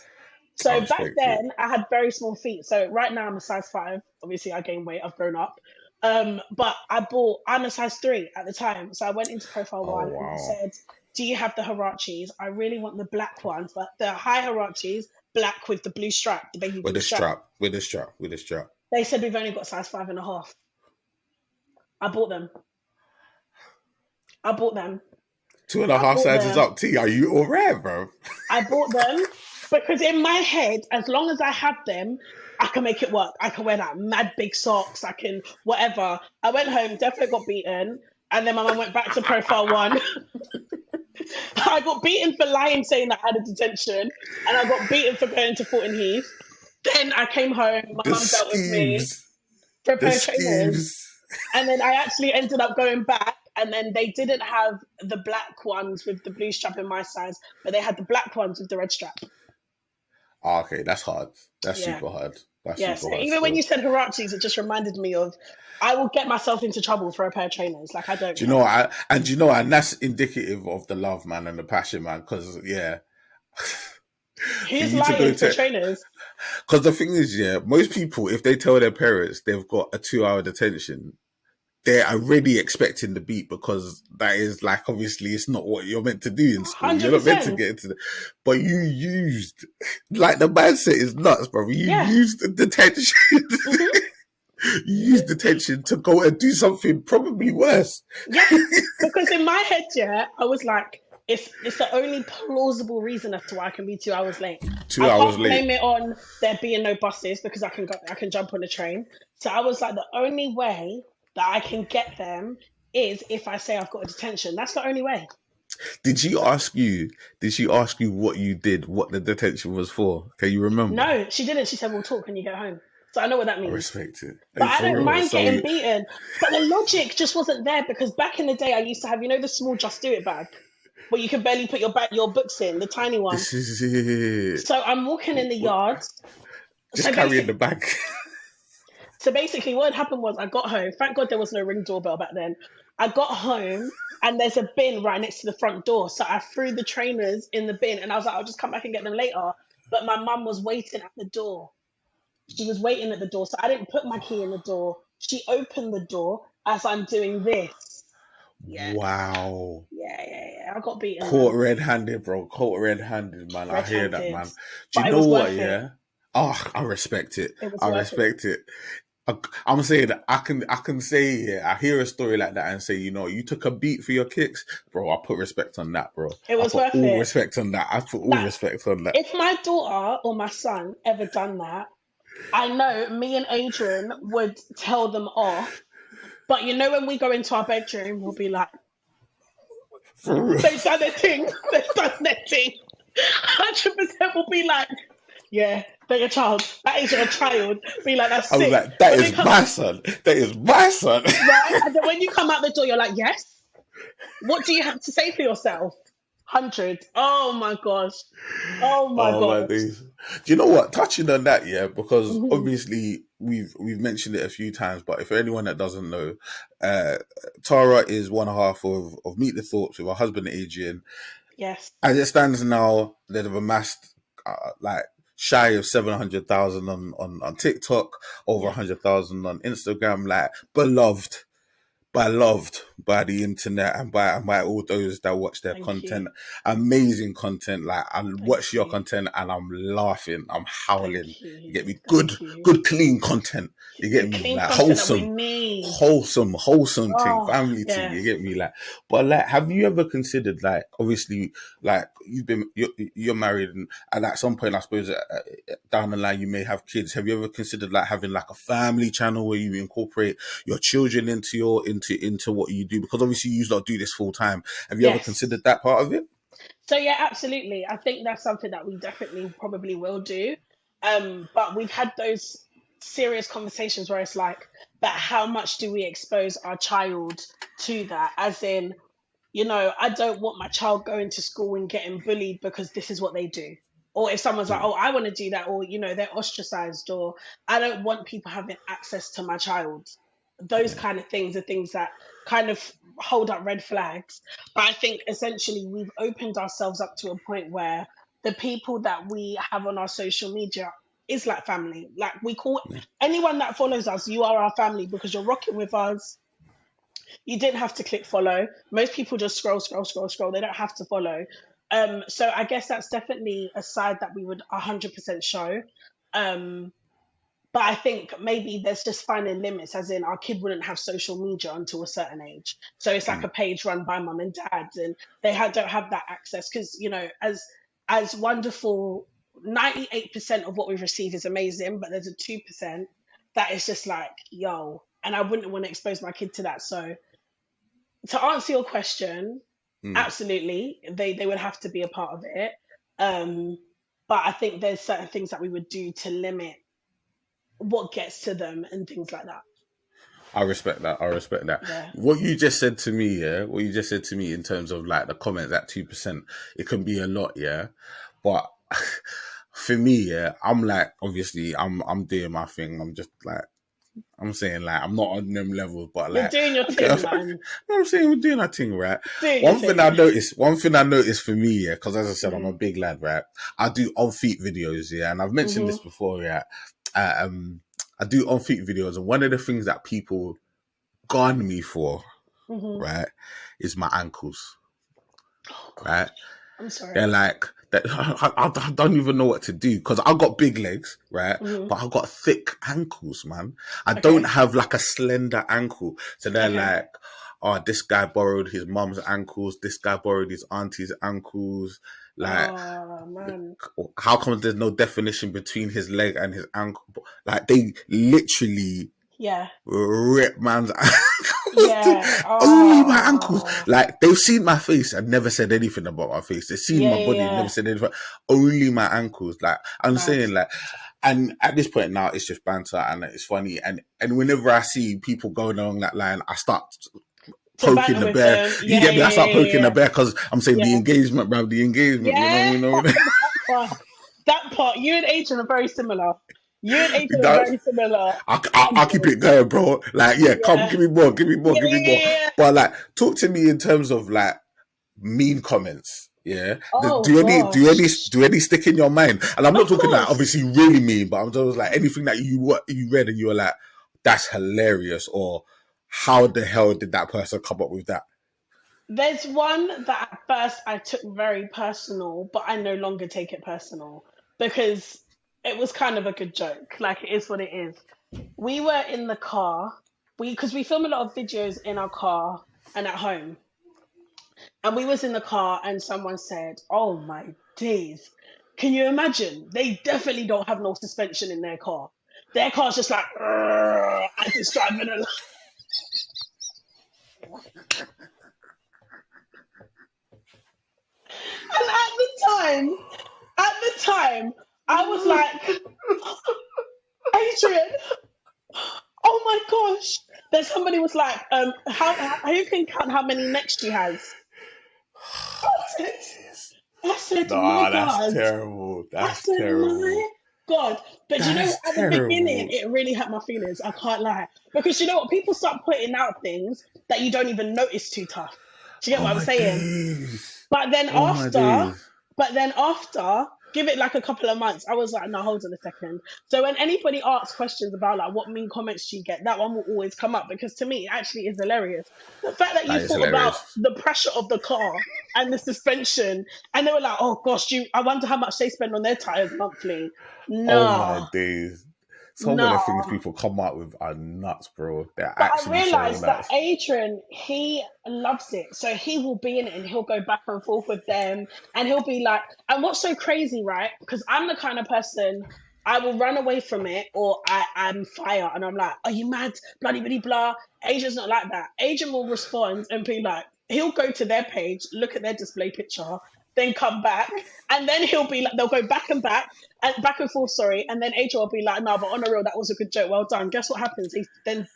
So back then, I had very small feet. So right now, I'm a size 5. Obviously, I gained weight. I've grown up. But I'm a size 3 at the time. So I went into Profile 1 and I said, do you have the Huaraches? I really want the black ones, but the high Huaraches, black with the blue stripe, the baby blue strap. With the strap. They said, we've only got size 5.5. I bought them. 2.5 sizes up. T, are you all right, bro? I bought them. Because in my head, as long as I have them, I can make it work. I can wear that mad big socks. I can whatever. I went home, definitely got beaten. And then my mum went back to Profile 1. I got beaten for lying, saying that I had a detention. And I got beaten for going to Thornton Heath. Then I came home. My mum dealt with me for a pair of trainers. And then I actually ended up going back. And then they didn't have the black ones with the blue strap in my size, but they had the black ones with the red strap. Oh, okay, that's hard. That's super hard. So even when you said Huaraches, it just reminded me of, I will get myself into trouble for a pair of trainers. Like, I don't. Do you know? And that's indicative of the love, man, and the passion, man. Because who's lying for trainers? Because the thing is, most people, if they tell their parents they've got a 2-hour detention, they're already expecting the beat because that is like, obviously it's not what you're meant to do in school. You're not meant to 100%. get into but you used, like, the mindset is nuts, bro. You Yeah. used the detention. You used detention to go and do something probably worse. Yeah, because in my head, yeah, I was like, it's the only plausible reason as to why I can be 2 hours late. 2 hours I can't late. blame it on there being no buses because I can jump on a train. So I was like, the only way that I can get them is if I say I've got a detention. That's the only way. Did she ask you what you did, what the detention was for? Can you remember? No, she didn't. She said, we'll talk when you get home. So I know what that I means. respect it. But Hey, I for don't real. mind So getting beaten. But the logic just wasn't there because back in the day, I used to have, the small Just Do It bag where you can barely put your books in, the tiny one. this is it. So I'm walking in the yard. Just carrying the bag. So basically, what had happened was I got home. Thank God there was no Ring doorbell back then. I got home and there's a bin right next to the front door. So I threw the trainers in the bin and I was like, I'll just come back and get them later. But my mum was waiting at the door. She was waiting at the door. So I didn't put my key in the door. She opened the door as I'm doing this. Yeah. Wow. Yeah. I got beaten. Caught red-handed, bro. Caught red-handed, man. I hear that, man. Do But you it know was what, worth yeah? it. Oh, I respect it. It was I worth respect it. I'm saying that I can say, yeah, I hear a story like that and say, you took a beat for your kicks, bro. I put respect on that, bro. It was I worth put all it. respect on that. I put all respect on that. If my daughter or my son ever done that, I know me and Adrian would tell them off. But when we go into our bedroom, we'll be like, For real. they've done their thing. They've done their thing. 100% will be like, yeah, they're your child. That is your child. Be like, that's I was sick. like, that is my son. That is my son. Right? And then when you come out the door, you're like, yes. What do you have to say for yourself? 100. Oh my gosh. Oh my gosh. Do you know what? Touching on that, yeah, because Mhm. obviously we've mentioned it a few times, but if anyone that doesn't know, Tara is one half of Meet the Thorpes with her husband Adrian. Yes. As it stands now, they've amassed like shy of 700,000 on TikTok, over 100,000 on Instagram, like beloved by the internet and by all those that watch their Thank content. you. Amazing content. Like, I watch your you. content and I'm laughing, I'm howling. Thank you. You get me? Thank Good clean content. You get The me? clean Like content that we need. wholesome thing, Oh, family thing. yes. You get me? Like, but like, have you ever considered, like, obviously, like, you're married and at some point, I suppose, down the line, you may have kids. Have you ever considered like having like a family channel where you incorporate your children into what you do? Because obviously you don't do this full time. Have you ever considered that part of it? So yeah, absolutely. I think that's something that we definitely probably will do. But we've had those serious conversations where it's like, but how much do we expose our child to that? As in, I don't want my child going to school and getting bullied because this is what they do. Or if someone's like, oh, I want to do that, or, they're ostracized, or I don't want people having access to my child. Those kind of things are things that kind of hold up red flags. But I think essentially we've opened ourselves up to a point where the people that we have on our social media is like family. Like, we call anyone that follows us, you are our family because you're rocking with us. You didn't have to click follow. Most people just scroll. They don't have to follow. So I guess that's definitely a side that we would 100% show. But I think maybe there's just finding limits, as in our kid wouldn't have social media until a certain age. So it's like a page run by mum and dad, and they don't have that access because, as wonderful, 98% of what we receive is amazing, but there's a 2% that is just like, yo, and I wouldn't want to expose my kid to that. So to answer your question, absolutely, they would have to be a part of it. But I think there's certain things that we would do to limit what gets to them and things like that. I respect that. Yeah. What you just said to me, in terms of like the comments at 2%, it can be a lot, yeah. But for me, yeah, I'm like, obviously, I'm doing my thing. I'm just like, I'm saying, like, I'm not on them levels, but like, you're doing your thing, man. I'm saying we're doing our thing, right? One thing I noticed for me, yeah, because as I said, I'm a big lad, right? I do on feet videos, yeah, and I've mentioned this before, yeah. I do on feet videos, and one of the things that people gone me for, Mm-hmm. right, is my ankles, Oh God, right? I'm sorry. They're like that. I don't even know what to do because I got big legs, right? Mm-hmm. But I got thick ankles, man. I don't Okay. have like a slender ankle. So they're Okay. like, oh, this guy borrowed his mum's ankles. This guy borrowed his auntie's ankles. Like, Oh man. how come there's no definition between his leg and his ankle? Like, they literally Yeah. rip man's ankles. Yeah. Only my ankles. Oh. Like, they've seen my face and never said anything about my face. They've seen Yeah. my Yeah. body and never Yeah. said anything. Only my ankles. Like, I'm Mad. saying, like, and at this point now, it's just banter and it's funny. And whenever I see people going along that line, I start To poking banter the with bear. them. You Yeah. get me? I Yeah. start Yeah. poking the Yeah. bear because I'm saying the Yeah. engagement, bruv, the engagement. You know Yeah. what I mean? That part. That part. You and Adrian are very similar. You and Adrian are That, very similar. I'll keep it going, bro. Like, yeah, come, Yeah. give me more, give me more, Yeah. give me Yeah. more. Yeah. But like, talk to me in terms of like mean comments. Yeah. Oh gosh. Do any stick in your mind? And I'm not Of talking like course. obviously really mean, but I'm just like anything that you read and you were like, that's hilarious, or how the hell did that person come up with that? There's one that at first I took very personal, but I no longer take it personal because it was kind of a good joke. Like it is what it is. We were in the car. Because we film a lot of videos in our car and at home. And we was in the car and someone said, "Oh my days. Can you imagine? They definitely don't have no suspension in their car. Their car's just like as it's driving along." And at the time, I was like, Adrian, oh my gosh. Then somebody was like, how you can count how many necks she has? I said, my Nah, that's God. terrible. I That's said, terrible. my God. But you know That's what? At the beginning, terrible. it really hurt my feelings. I can't lie. Because you know what? People start putting out things that you don't even notice too tough. Do you get Oh what I'm my saying? days. But then Oh my after, days. give it like a couple of months, I was like, no, hold on a second. So when anybody asks questions about like what mean comments do you get, that one will always come up because to me it actually is hilarious. The fact that you That is thought about hilarious. the pressure of the car and the suspension, and they were like, oh gosh, I wonder how much they spend on their tires monthly. Oh my Nah, days. Some of the things nah. people come up with are nuts, bro. They're But I actually so realized that nuts. Adrian, he loves it. So he will be in it and he'll go back and forth with them. And he'll be like, and what's so crazy, right? Because I'm the kind of person, I will run away from it or I'm fire. And I'm like, are you mad? Bloody, bloody, blah. Adrian's not like that. Adrian will respond and be like, he'll go to their page, look at their display picture, then come back. And then he'll be like, they'll go back and forth, sorry. And then Adrian will be like, no, but on the real, that was a good joke. Well done. Guess what happens? Then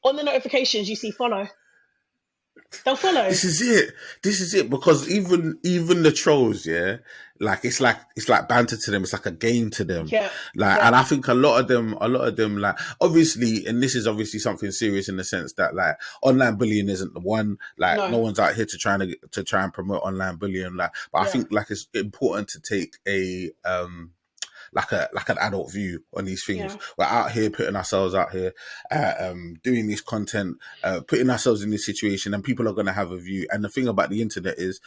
on the notifications, you see follow. They'll follow. This is it. This is it. Because even the trolls, yeah, like it's like banter to them. It's like a game to them. Yeah, Like, yeah, and I think a lot of them, like, obviously, and this is obviously something serious in the sense that like online bullying isn't the one. Like, no no, one's out here to try and promote online bullying. Like, but I yeah, think like it's important to take a like an adult view on these things. yeah, We're out here putting ourselves out here, doing this content, putting ourselves in this situation, and people are going to have a view. And the thing about the internet is,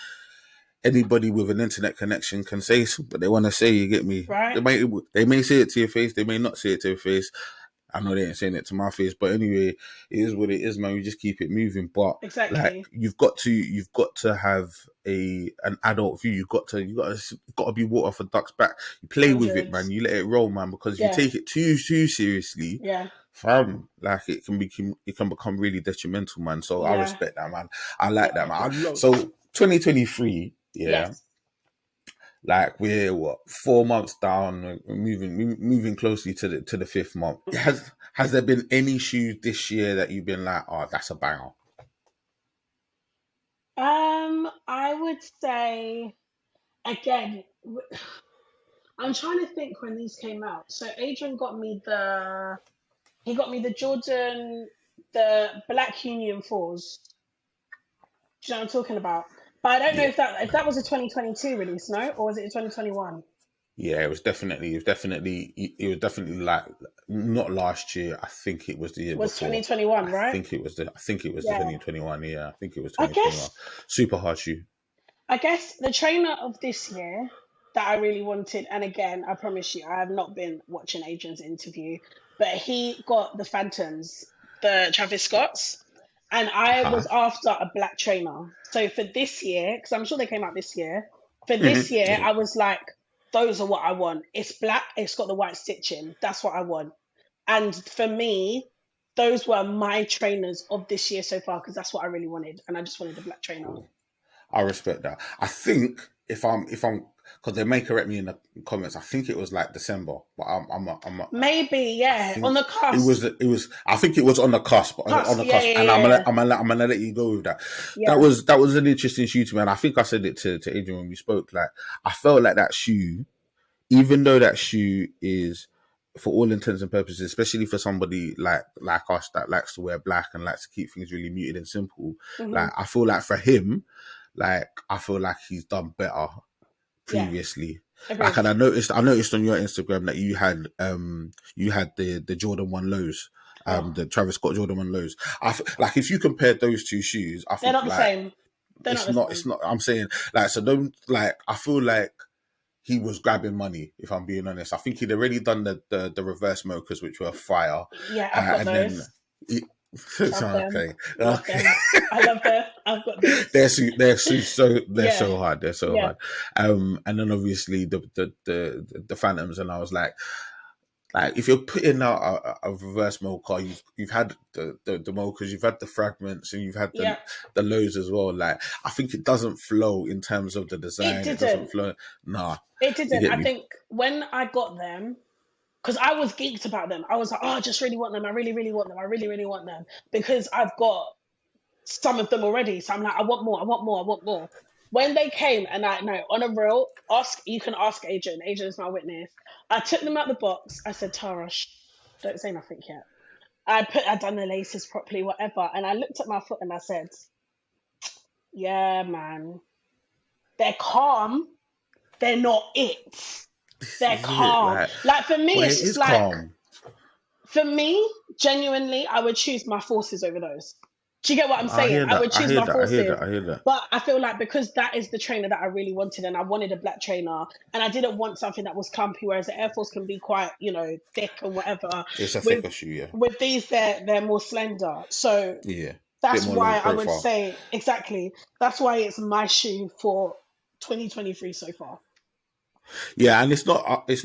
anybody with an internet connection can say what they want to say. You get me? right? They may say it to your face, they may not say it to your face. I know they ain't saying it to my face, but anyway, it is what it is, man. We just keep it moving. But like, Exactly. you've got to have an adult view. You've got to be water for ducks back. You play with it, man. Hundreds. You let it roll, man. Because if you Yeah, take it too seriously, yeah, fam, like it can become really detrimental, man. So I yeah, respect that, man. I like that, yeah. man. So 2023, yeah. Yes. Like, we're what, 4 months down, we're moving closely to the fifth month. Has there been any shoes this year that you've been like, oh, that's a banger? I would say again. I'm trying to think when these came out. So Adrian got me the Jordan, the Black Union fours. Do you know what I'm talking about? But I don't know Yeah. if that was a 2022 release, no, or was it a 2021? Yeah, it was definitely like not last year. I think it was the year Was before. 2021, I right? think it was the Yeah. 2021. Yeah, I think it was I 2021. guess Super hard shoe. I guess the trainer of this year that I really wanted, and again, I promise you, I have not been watching Adrian's interview, but he got the Phantoms, the Travis Scotts, and I Huh? was after a black trainer. So for this year, because I'm sure they came out this year, for Hmm. this year, Yeah. I was like, those are what I want. It's black, it's got the white stitching. That's what I want. And for me, those were my trainers of this year so far because that's what I really wanted, and I just wanted a black trainer. Cool. I respect that. I think if I'm because they may correct me in the comments. I think it was like December, but Maybe, I yeah, on think the cusp. it was. I think it was on the cusp, on Cusp, the yeah, cusp, yeah, and yeah, I'm gonna let you go with that. yeah. That was an interesting shoe to me, and I think I said it to Adrian when we spoke. Like I felt like that shoe, even though that shoe is, for all intents and purposes, especially for somebody like us that likes to wear black and likes to keep things really muted and simple. Hmm. Like I feel like for him, I feel like he's done better Yeah, previously. Like, agreed. and I noticed on your Instagram that you had the Jordan 1 lows, Oh, the Travis Scott Jordan 1 lows. Like if you compared those two shoes, I they're think not the like same. They're not the it's same. not. I'm saying like so don't like. I feel like he was grabbing money. If I'm being honest, I think he'd already done the reverse mochas, which were fire, Yeah, I've got and then. those. He, Love them. okay, Love okay. them. I love them. I've got those. They're Yeah, so hard. They're so yeah, hard. And then obviously the Phantoms, and I was like if you're putting out a reverse mocha, you've had the mochas, you've had the fragments, and you've had yeah. the lows as well. Like I think it doesn't flow in terms of the It design. It doesn't didn't. flow. Nah, It you didn't. get I me. think when I got them, because I was geeked about them. I was like, oh, I just really want them. I really, really want them. I really, really want them because I've got some of them already. So I'm like, I want more. I want more. I want more. When they came, and I know on a real, you can ask Adrian. Adrian is my witness. I took them out the box. I said, Tara, don't say nothing yet. I done the laces properly, whatever. And I looked at my foot and I said, yeah, man, they're calm. They're not it. This They're is it. calm. Like for me, But it's it just is like calm. for me, genuinely, I would choose my forces over those. Do you get what I'm I saying? hear I that. would I choose hear my that. I hear forces. that. I hear that. But I feel like because that is the trainer that I really wanted, and I wanted a black trainer, and I didn't want something that was comfy, whereas the Air Force can be quite, thick and whatever. It's a With thicker shoe, yeah. with these, they're more slender. So Yeah. Bit that's more low why I would profile. say exactly. That's why it's my shoe for 2023 so far. Yeah, and it's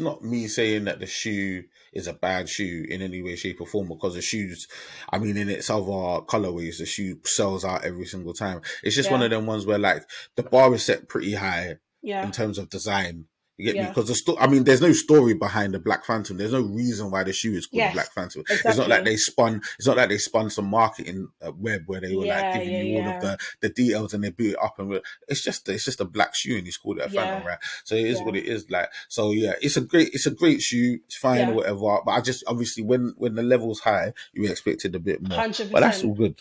not me saying that the shoe is a bad shoe in any way, shape, or form, because the shoes, I mean, in its other colorways, the shoe sells out every single time. It's just one Yeah, of them ones where like the bar is set pretty high yeah, in terms of design. You get me? yeah, Because I mean, there's no story behind the Black Phantom. There's no reason why the shoe is called the yes, Black Phantom. It's not like exactly. they spun. It's not like they spun some marketing web where they were like Yeah, giving yeah, you all of yeah, the details and they built it up, and it's just a black shoe and he's called it a Phantom, yeah, right? So it is yeah, what it is. Like, so yeah, it's a great shoe. It's fine or yeah, whatever. But I just obviously when the level's high, you expected a bit more. But that's 100%. all good.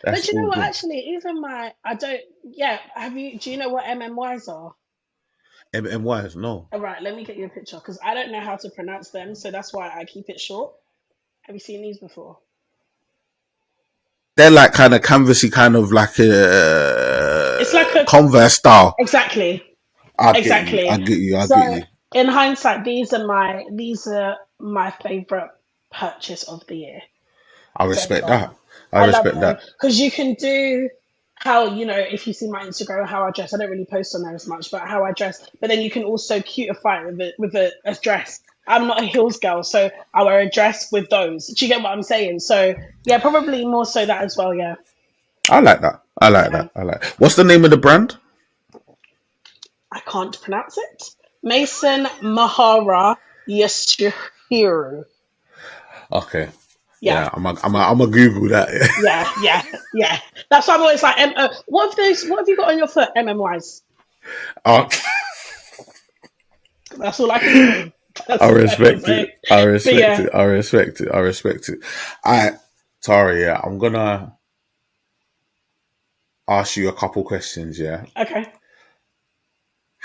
That's But you know all what? good. Actually, even I don't. Yeah, do you know what MMYs are? MMYs, no. All right, let me get you a picture because I don't know how to pronounce them, so that's why I keep it short. Have you seen these before? They're like kind of canvasy, kind of like It's like a a Converse style. exactly, I get you. I exactly. get you. I So get you. in hindsight, these are my favorite purchase of the year I so respect far. that. I I love respect them that. because you can do how if you see my Instagram how I dress. I don't really post on there as much, but how I dress. But then you can also cutify it with a dress. I'm not a heels girl, so I wear a dress with those. Do you get what I'm saying? So yeah, probably more so that as well. Yeah, I like that. I like yeah. that. I like. What's the name of the brand? I can't pronounce it. Mason Mahara Yashihiru. Okay. Yeah, Yeah, I'm a Google that. yeah, yeah, yeah. That's why I'm always like, what have those? What have you got on your foot? MMYs. Okay. That's all I can say. I That's all I can respect it. say. I But respect yeah, it. I respect it. I respect it. I, Tara, yeah, I'm gonna ask you a couple questions. Yeah, okay.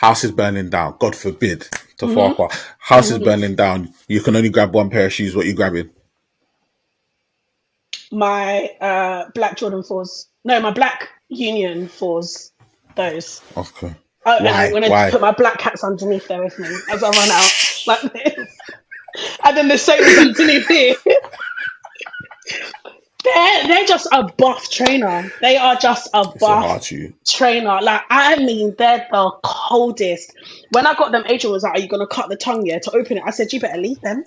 House is burning down. God forbid. To Mhm. Farquhar. House is Mhm. burning down. You can only grab one pair of shoes. What you grabbing? My black Jordan 4s. No, my black Union 4s. Those. Okay. Oh, and I'm Why? gonna Why? put my black cats underneath there with me as I run out like this. And then the same is underneath here. They're just a buff trainer. They are just a It's a buff hard shoe. trainer. Like, I mean, they're the coldest. When I got them, Adrian was like, "Are you gonna cut the tongue, yeah, to open it?" I said, "You better leave them."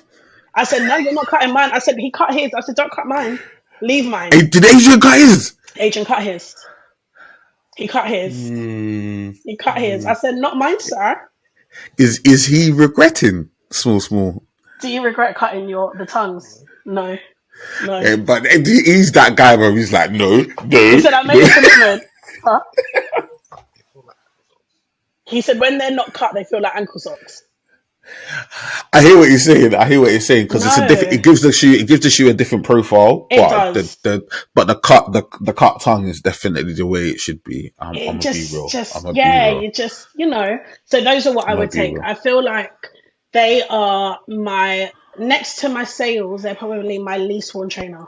I said, "No, you're not cutting mine." I said, "He cut his." I said, "Don't cut mine. Leave mine." Hey, did Adrian cut his? Adrian cut his. He cut his. He cut his. I said, "Not mine, sir." Is he regretting? Small. Do you regret cutting the tongues? No, no. But he's that guy where he's like, no. He said, "I made a commitment." Huh? He said, "When they're not cut, they feel like ankle socks." I hear what you're saying because it's a different. No, It gives the shoe a different profile, it but does. the cut tongue is definitely the way it should be. I'm It gonna be real. I'm just, gonna be yeah, real. you just, So those are what I I'm gonna would be take. real. I feel like they are next to my sales, they're probably my least worn trainer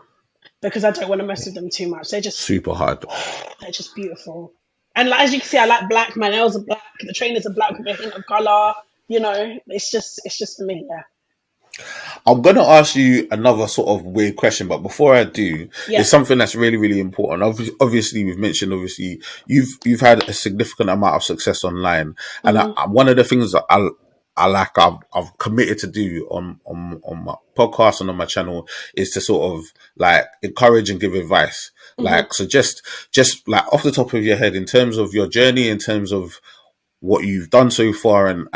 because I don't want to mess with them too much. Super hard. They're just beautiful. And like, as you can see, I like black. My nails are black. The trainers are black with a hint of color. It's just for me. Yeah. I'm gonna ask you another sort of weird question, but before I do, Yeah. it's something that's really, really important. Obviously, we've mentioned you've had a significant amount of success online, and Hmm. one of the things that I like I've committed to do on my podcast and on my channel is to sort of like encourage and give advice. Hmm. Like, so just like off the top of your head, in terms of your journey, in terms of what you've done so far and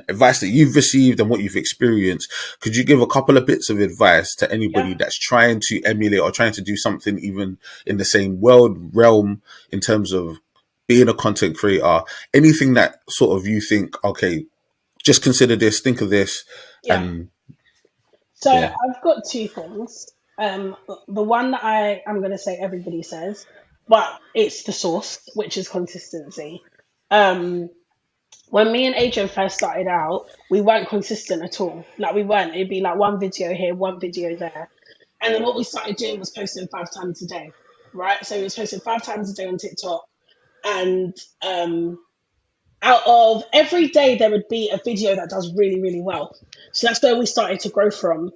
advice that you've received and what you've experienced, could you give a couple of bits of advice to Yeah. anybody that's trying to emulate or trying to do something even in the same world realm in terms of being a content creator, anything that sort of you think, okay, just consider this, think of this, Yeah. and So yeah. I've got two things. The one that I'm going to say everybody says, but it's the source, which is consistency. Um, when me and Adrian first started out, we weren't consistent at all. Like, we weren't. It'd be like one video here, one video there. And then what we started doing was posting 5 times a day, right? So we was posting 5 times a day on TikTok. And out of every day, there would be a video that does really, really well. So that's where we started to grow from.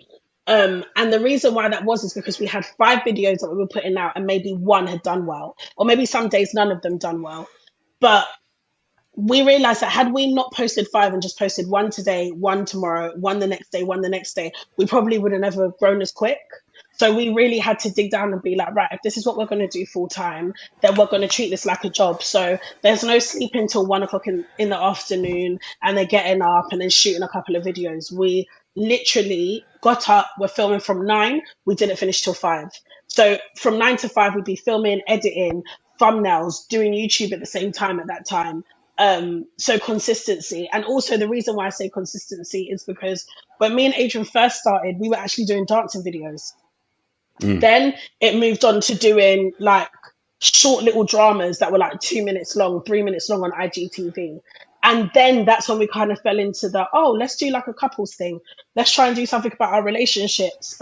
And the reason why that was is because we had 5 videos that we were putting out and maybe one had done well, or maybe some days none of them done well. But we realized that had we not posted 5 and just posted one today, one tomorrow, one the next day, one the next day, we probably would have never grown as quick. So we really had to dig down and be like, right, if this is what we're going to do full time, then we're going to treat this like a job. So there's no sleeping till 1 o'clock in the afternoon and they're getting up and then shooting a couple of videos. We literally got up, we're filming from 9, we didn't finish till 5. So from 9 to 5, we'd be filming, editing, thumbnails, doing YouTube at the same time at that time. So consistency. And also the reason why I say consistency is because when me and Adrian first started, we were actually doing dancing videos. Then it moved on to doing like short little dramas that were like 2 minutes long, 3 minutes long on IGTV. And then that's when we kind of fell into let's do like a couples thing. Let's try and do something about our relationships.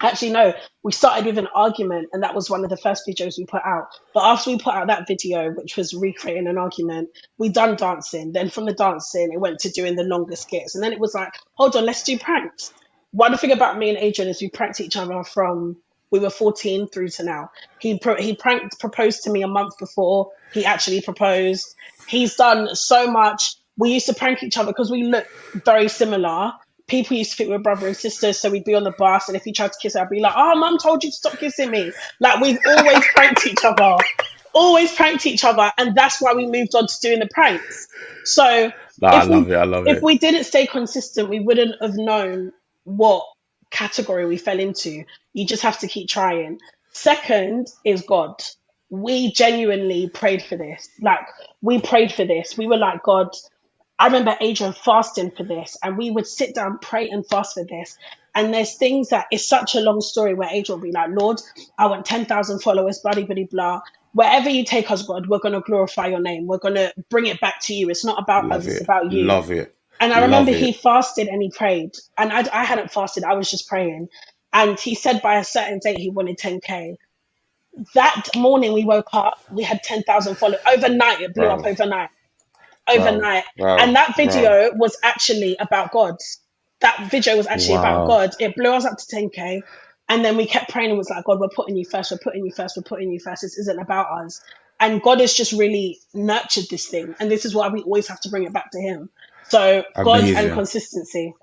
Actually, no, we started with an argument, and that was one of the first videos we put out. But after we put out that video, which was recreating an argument, we done dancing. Then from the dancing, it went to doing the longer skits. And then it was like, hold on, let's do pranks. One thing about me and Adrian is we pranked each other from we were 14 through to now. He proposed to me a month before he actually proposed. He's done so much. We used to prank each other because we look very similar. People used to think we were brother and sister, so we'd be on the bus, and if he tried to kiss her, I'd be like, "Oh, mum told you to stop kissing me." Like, we've always pranked each other, and that's why we moved on to doing the pranks. So No, I if love we it. I love if it. we didn't stay consistent, we wouldn't have known what category we fell into. You just have to keep trying. Second is God. We genuinely prayed for this. Like, we prayed for this. We were like, God, I remember Adrian fasting for this, and we would sit down, pray, and fast for this. And there's things that it's such a long story where Adrian will be like, Lord, I want 10,000 followers, bloody, bloody, blah. wherever you take us, God, we're going to glorify your name. We're going to bring it back to you. It's not about us, Love it's it. about you. Love it. And I remember Love he it. fasted and he prayed. And I hadn't fasted, I was just praying. And he said by a certain date he wanted 10K. That morning we woke up, we had 10,000 followers. Overnight, it blew up Bruv. overnight. Bruv. Overnight. And Bruv. that Bruv. video was actually about God. That video was actually about Wow. God. It blew us up to 10K. And then we kept praying and was like, God, we're putting you first, we're putting you first, we're putting you first. This isn't about us. And God has just really nurtured this thing. And this is why we always have to bring it back to him. So God and Amazing. consistency.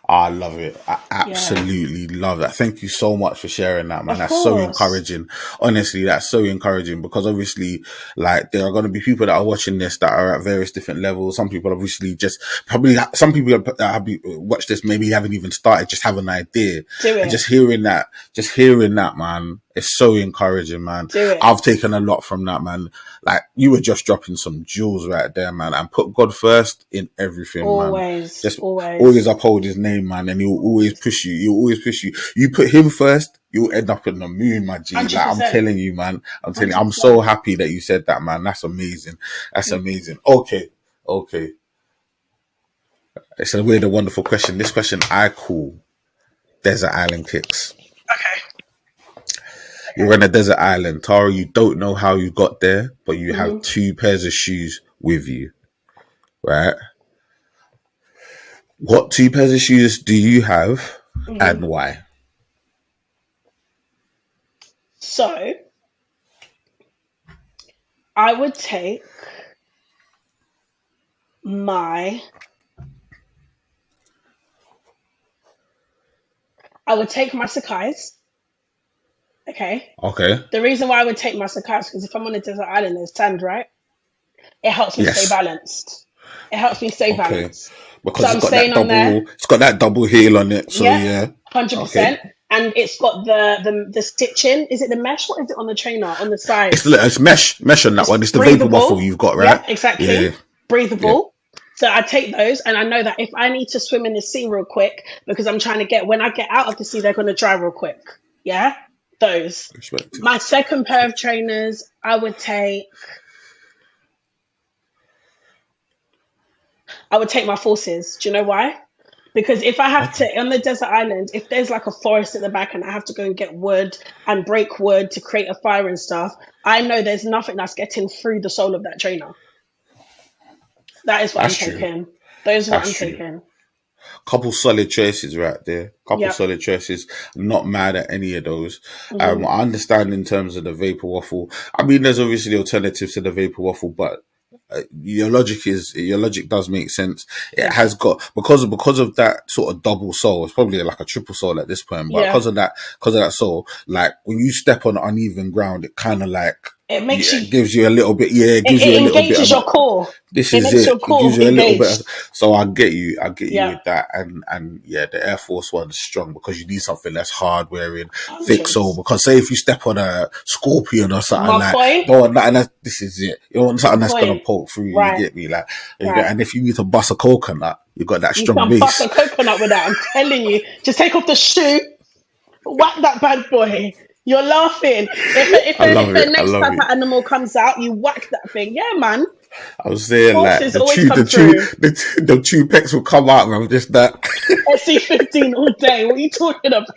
I love it. I Yeah. absolutely love that. Thank you so much for sharing that, man. Of That's so course. encouraging. Honestly, that's so encouraging because obviously, like, there are going to be people that are watching this that are at various different levels. Some people obviously just probably, some people that have watched this maybe haven't even started, just have an idea. Do And it. just hearing that, man, it's so encouraging, man. Do it. I've taken a lot from that, man. Like, you were just dropping some jewels right there, man, and put God first in everything, man. Always. Just always Always. uphold his name, man, and he'll always push you. He'll always push you. You put him first, you'll end up in the moon, my G. Like, I'm 100%. telling you, man. I'm telling you, I'm so 100%. happy that you said that, man. That's amazing. That's amazing. Okay. Okay. It's a weird and wonderful question. This question I call Desert Island Kicks. Okay. You're on a desert island. Tara, you don't know how you got there, but you have Mm-hmm. 2 pairs of shoes with you, right? What 2 pairs of shoes do you have Mm-hmm. and why? So I would take my Sakai's. Okay. Okay. The reason why I would take my Sakai's because if I'm on a desert island, there's sand, right? It helps me stay Yes. balanced. It helps me stay Okay. balanced. So Because I'm staying on there. it's got that double heel on it. So Yep, yeah. Okay. 100%. And it's got the stitching. Is it the mesh? What is it on the trainer on the It's sides? mesh on that It's one. It's the vapor waffle breathable. you've got, right? Yep, exactly. Yeah. Yeah. Breathable. So I take those, and I know that if I need to swim in the sea real quick, because I'm trying to when I get out of the sea, they're going to dry real quick. Yeah, those. Respect. My second pair of trainers, I would take my forces. Do you know why? Because if I have Okay. to, on the desert island, if there's like a forest at the back and I have to go and get wood and break wood to create a fire and stuff, I know there's nothing that's getting through the sole of that trainer. That is what I'm That's true. taking. Those are what That's I'm true. taking. Couple solid choices right there. Couple Yep. solid choices. Not mad at any of those. Hmm. I understand in terms of the vapor waffle. I mean, there's obviously alternatives to the vapor waffle, but your logic does make sense. It Yes. has got because of that sort of double sole. It's probably like a triple sole at this point, but Yeah. because of that sole, like when you step on uneven ground, it kind of like It makes you. gives you a little bit. Yeah, it gives you a It little bit engages of your a. core. This It is makes it. your It gives core you a little bit. engaged. So I get you. I get you Yeah. with that. And yeah, the Air Force One's strong because you need something that's hard wearing, thick sole. Hundreds. Because say if you step on a scorpion or something My like, point. don't want nothing. This is it. You don't want My something that's gonna point. poke through. You Right. get me? Like, Right. and if you need to bust a coconut, you got that You strong can bust base. a coconut with that. I'm telling you. Just take off the shoe, whack that bad boy. You're laughing. I love If a it. I next love type it. of animal comes out, you whack that thing. Yeah, man. I was saying like Horses always come through. the two pecs will come out, man. Just that. SC15 all day. What are you talking about?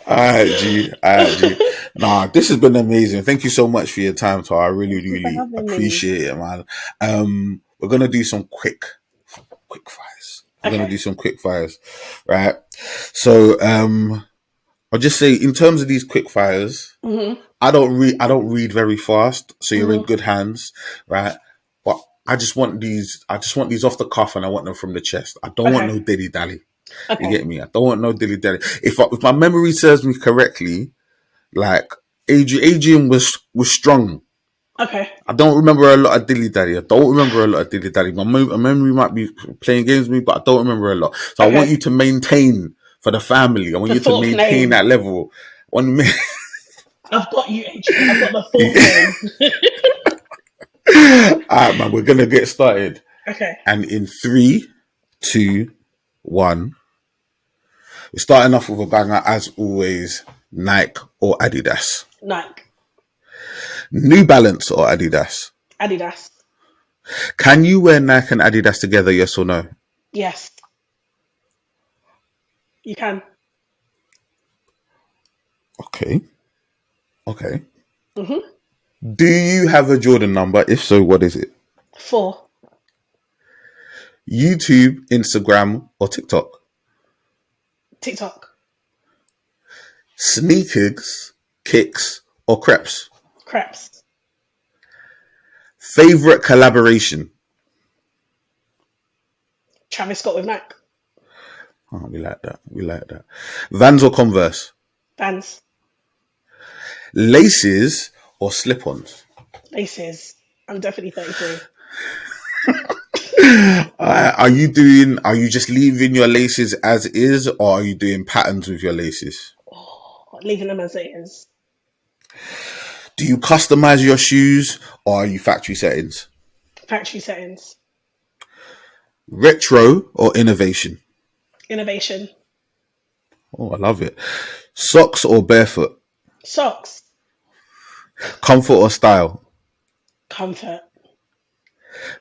Alright, G. Alright, G. Nah, this has been amazing. Thank you so much for your time, Tar. I really, Thank you for really having me. appreciate it, man. We're gonna do some quick fires. We're gonna Okay. do some quick fires, right? So, I'll just say in terms of these quick fires, Mhm. I don't read very fast, so you're in Mhm. good hands, right? But I just want these off the cuff, and I want them from the chest. I don't want Okay. no dilly dally. You Okay. get me? I don't want no dilly dally. If my memory serves me correctly, like Adrian was strong. Okay. I don't remember a lot of dilly dally. My memory might be playing games with me, but I don't remember a lot. So I want Okay. you to maintain for the family. I want The you to Thorpe maintain name. that level. I've got you, Adrian. I've got the Thorpe name. Alright, man, we're gonna get started. Okay. And in 3, 2, 1, we're starting off with a banger as always. Nike or Adidas? Nike. New Balance or Adidas? Adidas. Can you wear Nike and Adidas together, yes or no? Yes. You can. Okay. Okay. Mm-hmm. Do you have a Jordan number? If so, what is it? 4. YouTube, Instagram, or TikTok? TikTok. Sneakers, kicks, or Creps? Creps. Favorite collaboration? Travis Scott with Nike. Oh, we like that. We like that. Vans or Converse? Vans. Laces or slip-ons? Laces. I'm definitely 33. Are you just leaving your laces as is, or are you doing patterns with your laces? Oh, leaving them as it is. Do you customize your shoes, or are you factory settings? Factory settings. Retro or innovation? Innovation. Oh, I love it. Socks or barefoot? Socks. Comfort or style? Comfort.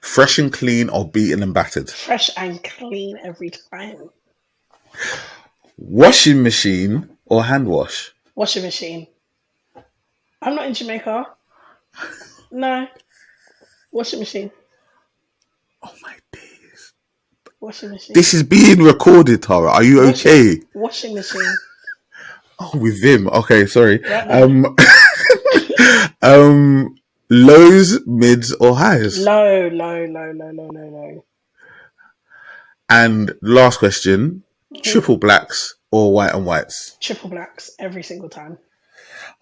Fresh and clean or beaten and battered? Fresh and clean every time. Washing machine or hand wash? Washing machine. I'm not in Jamaica. No. Washing machine. Oh my days. Washing machine. This is being recorded, Tara. Are you okay? Washing machine. Oh, with him. Okay, sorry. Right. Lows, mids, or highs? Low. And last question, triple blacks or white and whites? Triple blacks every single time.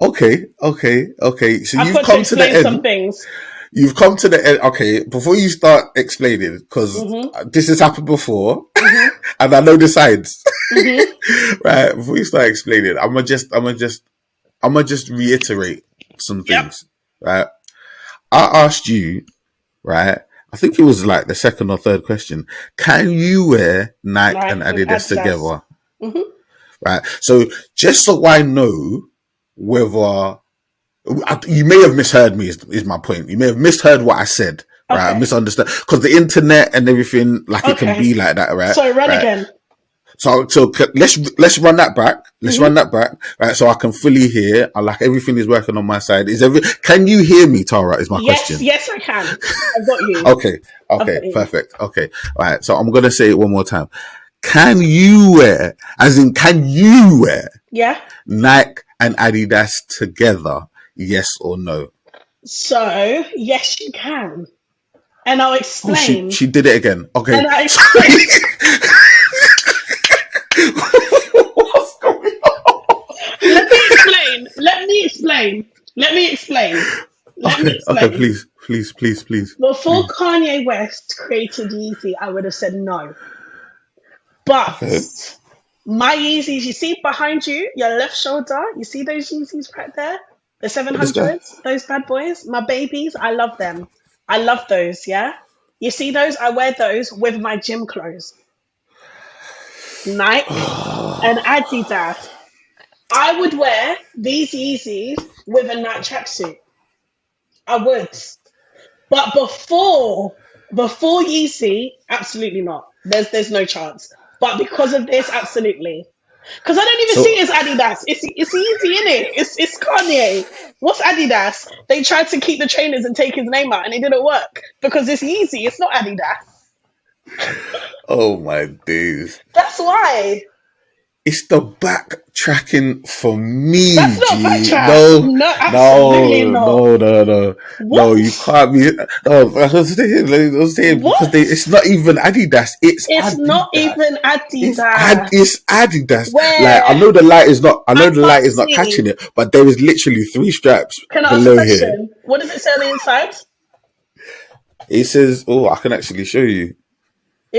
Okay. So I've got to explain some things. You've come to the end. Okay, before you start explaining, because this has happened before, and I know the sides. Right, before you start explaining, I'm gonna just reiterate some things. Right, I asked you, right? I think it was like the second or third question. Can you wear Nike and Adidas together? Right. So just so I know whether you may have misheard me is my point. You may have misheard what I said. Right. I misunderstood because the internet and everything, like it can be like that. Right. So run again. So let's run that back. Let's run that back, right? So I can fully hear. I like everything is working on my side. Can you hear me, Tara? Is my question? Yes, I can. I've got you. Okay, perfect. Okay, all right. So I'm gonna say it one more time. Can you wear Nike and Adidas together? Yes or no? So yes, you can, and I'll explain. Oh, she did it again. Okay. And I explain. What's going on? Let me explain. Okay, please. Before Kanye West created Yeezy, I would have said no. But my Yeezys, you see behind you, your left shoulder, you see those Yeezys right there? The 700s, those bad boys, my babies, I love them. I love those, yeah? You see those? I wear those with my gym clothes. Nike and Adidas. I would wear these Yeezys with a Nike tracksuit. I would. But before Yeezy, absolutely not. There's no chance. But because of this, absolutely. Because I don't even see it as Adidas. It's Yeezy, innit? It's Kanye. What's Adidas? They tried to keep the trainers and take his name out, and it didn't work because it's Yeezy. It's not Adidas. Oh my days. That's why. It's the backtracking for me. That's not backtrack. No, absolutely not. No. No, you can't be. No, I was saying because it's not even Adidas. It's Adidas. Not even Adidas. It's Adidas. Where? Like I know the light is not. Catching it, but there is literally 3 straps. Can I ask a question? Here. What does it say on the inside? It says, "Oh, I can actually show you."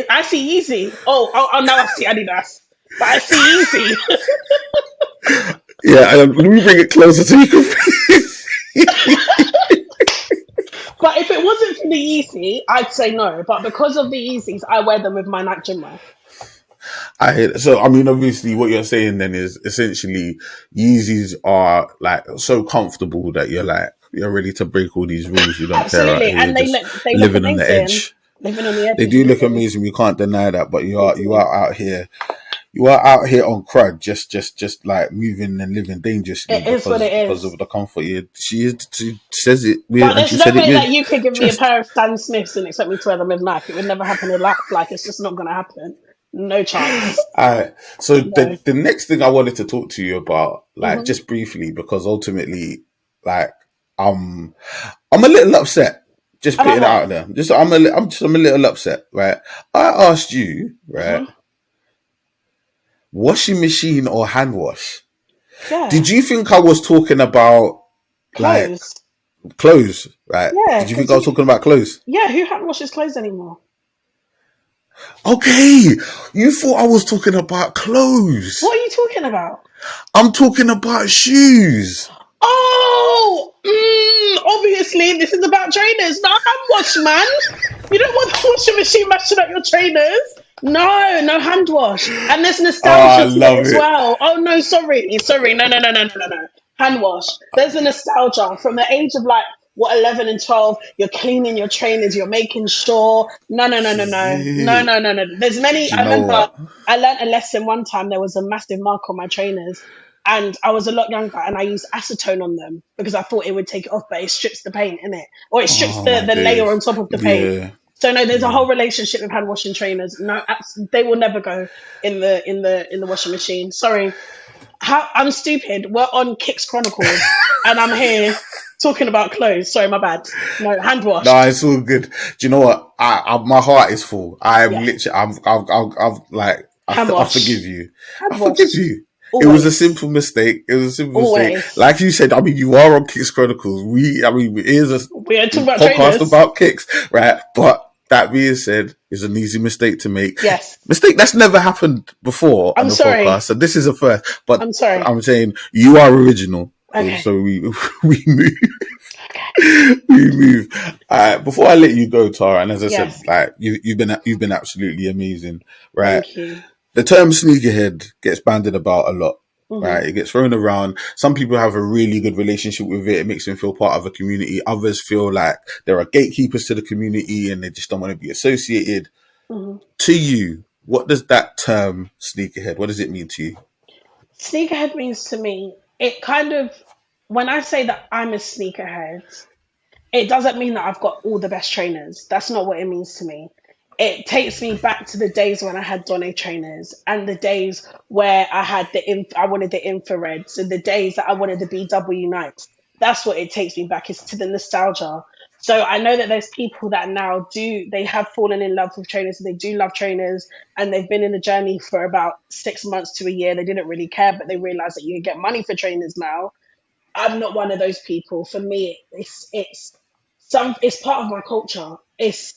I see Yeezy. Oh, now I see Adidas. But I see Yeezy. Yeah, let me bring it closer so you can see. But if it wasn't for the Yeezy, I'd say no. But because of the Yeezys, I wear them with my Nike gym wear. So, I mean, obviously, what you're saying then is essentially Yeezys are like so comfortable that you're ready to break all these rules. You don't care out Absolutely, here. You're and just they look living on the amazing. edge. Living on the They edges, do they look do. amazing. We can't deny that. But They you do. are out here. You are out here on crud, just like moving and living dangerously It is what it because is. of the comfort. She says it with, But and there's she no said it way that with you could give me a chest. pair of Stan Smiths and expect me to wear them with Nike. It would never happen in life. Like, it's just not going to happen. No chance. Alright. So No. the next thing I wanted to talk to you about, like Hmm. just briefly, because ultimately, like I'm a little upset. Just putting About it what? out there. I'm a little upset, right? I asked you, right, Hmm. washing machine or hand wash? Yeah. Did you think I was talking about like Clothes. clothes, right? Yeah, Did you think because I was talking about clothes? who hand washes clothes anymore? Okay, you thought I was talking about clothes. What are you talking about? I'm talking about shoes. Oh, obviously this is about trainers, not hand wash, man. You don't want the washing machine mashing up your trainers. No, no hand wash. And there's Oh, I nostalgia to it love as it. well. Oh no, sorry. No. Hand wash. There's a nostalgia from the age of like what 11 and 12. You're cleaning your trainers. You're making sure. No. There's many. Do you I know remember what? I learned a lesson one time. There was a massive mark on my trainers and I was a lot younger and I used acetone on them because I thought it would take it off, but it strips the paint in it, or it strips Oh my the layer on days. top of the paint. Yeah, So no, there's a yeah. whole relationship with hand washing trainers. No, they will never go in the washing machine. Sorry, I'm stupid. We're on Kicks Chronicles, and I'm here talking about clothes. Sorry, my bad. No, hand No, washed. it's all good. Do you know what? My heart is full. I'm Yeah, literally, I'm like, hand I forgive washed. you. Hand I forgive washed. you. It was a Always, simple mistake. It was a simple mistake. always. Like you said, I mean, you are on Kicks Chronicles. It is a We are talking about podcast trainers. about kicks, right? But that being said, it's an easy mistake to make. Yes, Mistake that's never happened before on I'm the podcast. sorry. So this is a first. But I'm sorry. I'm saying you are original. Okay. So we move. Okay. We move. Before I let you go, Tara, and as I said, Yes. like you've been absolutely amazing, right? Thank you. The term sneakerhead gets bandied about a lot, Hmm. right? It gets thrown around. Some people have a really good relationship with it. It makes them feel part of a community. Others feel like there are gatekeepers to the community and they just don't want to be associated. Hmm. To you, what does that term sneakerhead? What does it mean to you? Sneakerhead means to me, it kind of, when I say that I'm a sneakerhead, it doesn't mean that I've got all the best trainers. That's not what it means to me. It takes me back to the days when I had Donne trainers and the days where I had I wanted the infrareds and the days that I wanted the BW Nights. That's what it takes me back is to the nostalgia. So I know that there's people that now they have fallen in love with trainers and they do love trainers and they've been in the journey for about 6 months to a year. They didn't really care, but they realize that you can get money for trainers now. I'm not one of those people. For me, it's part of my culture. It's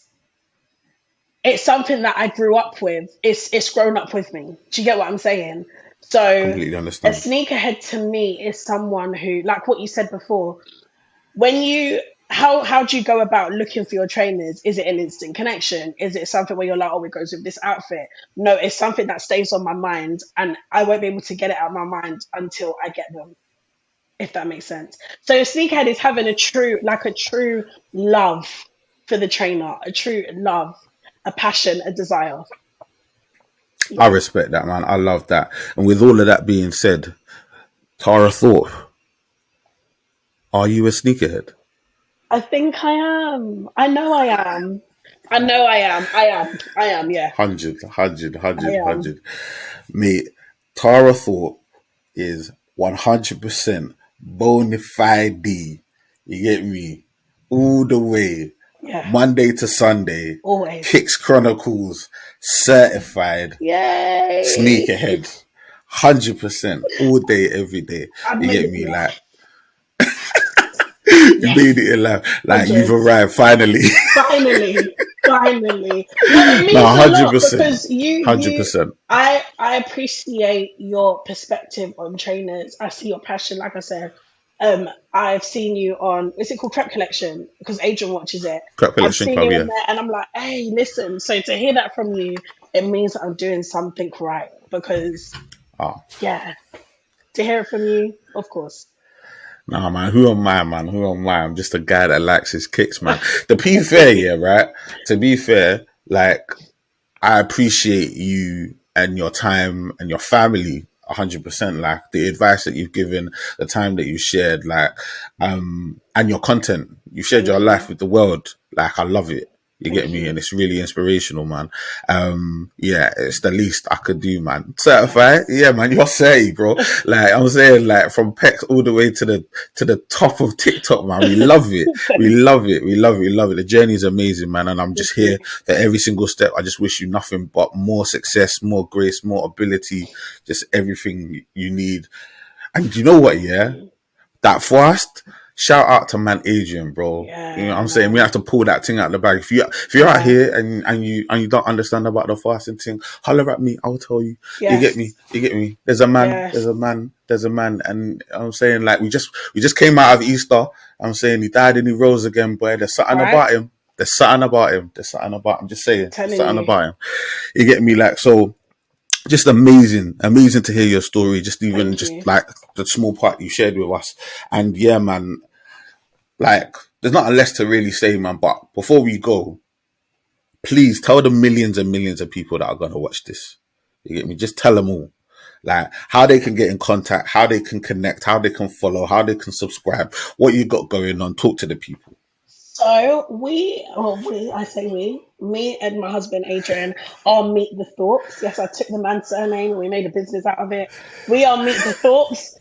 something that I grew up with. It's grown up with me. Do you get what I'm saying? So Completely a understand. sneakerhead to me is someone who, like what you said before, when you how do you go about looking for your trainers? Is it an instant connection? Is it something where you're like, oh, it goes with this outfit? No, it's something that stays on my mind and I won't be able to get it out of my mind until I get them, if that makes sense. So a sneakerhead is having a true love for the trainer, a true love, a passion, a desire. I Yeah. respect that, man. I love that. And with all of that being said, Tara Thorpe, are you a sneakerhead? I think I am. I know I am. I know I am. I am, yeah. 100, I am. Mate, Tara Thorpe is 100% bona fide. You get me? All the way. Yeah. Monday to Sunday. Always. Kicks Chronicles. Certified. Yay. Sneakerhead. 100%. All day, every day. I've You made get it me? in Like, life. you Yes. made it in life. Like, you've 100. arrived finally. Finally. No, it No, means a lot 100%. because you 100%. I appreciate your perspective on trainers. I see your passion, like I said. I've seen you on, is it called Crep Collection? Because Adrian watches it. Crap I've Collection seen Club, you on yeah. there and I'm like, hey, listen. So to hear that from you it means that I'm doing something right. Because, Oh. yeah, to hear it from you, of course. Nah, man, who am I, man? Who am I? I'm just a guy that likes his kicks, man. To be fair, yeah, right? To be fair, like, I appreciate you and your time and your family 100%. Like, the advice that you've given, the time that you shared, like, and your content. You shared your life with the world. Like, I love it. You get me? And it's really inspirational, man. Yeah, it's the least I could do, man. Certified? Yeah, man, you're 30, bro. Like, I'm saying, like, from pecs all the way to the top of TikTok, man. We love it. We love it. We love it. We love it. The journey is amazing, man. And I'm just here for every single step. I just wish you nothing but more success, more grace, more ability, just everything you need. And you know what, yeah? That fast, shout out to man Adrian, bro. Yeah, you know what I'm saying? We have to pull that thing out of the bag. If you're out here and you don't understand about the fasting thing, holler at me, I'll tell you. You get me? There's a man, and I'm saying, like, we just came out of Easter. I'm saying he died and he rose again, boy. There's something about him. There's something about him. I'm just saying. There's something about him. You get me? Like, so just amazing to hear your story, just like the small part you shared with us. And yeah, man, like, there's nothing less to really say, man. But before we go, please tell the millions and millions of people that are going to watch this. You get me? Just tell them all. Like, how they can get in contact, how they can connect, how they can follow, how they can subscribe, what you got going on. Talk to the people. So me and my husband Adrian are Meet the Thorpes. Yes, I took the man's surname and we made a business out of it. We are Meet the Thorpes.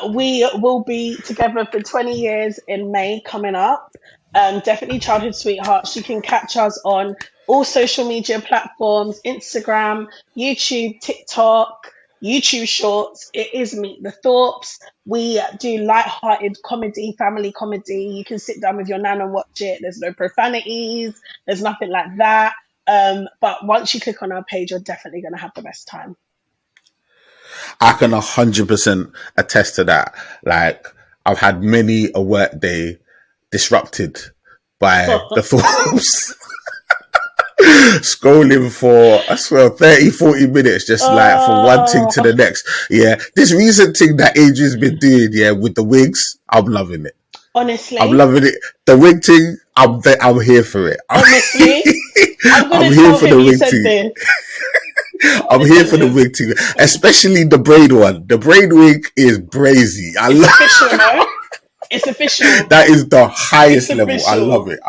We will be together for 20 years in May coming up. Definitely childhood sweethearts. You can catch us on all social media platforms: Instagram, YouTube, TikTok, YouTube Shorts. It is Meet the Thorpes. We do light-hearted comedy, family comedy. You can sit down with your nan and watch it. There's no profanities. There's nothing like that. But once you click on our page, you're definitely going to have the best time. I can 100% attest to that. Like, I've had many a work day disrupted by the Thorpes. Scrolling for, I swear, 30, 40 minutes, just like from one thing to the next. Yeah. This recent thing that Adrian's been doing, yeah, with the wigs, I'm loving it. Honestly. I'm loving it. The wig thing, I'm here for it. Honestly. I'm here for the wig thing. I'm here for the wig thing. Especially the braid one. The braid wig is brazy. I love it. It's official. That is the highest level. I love it.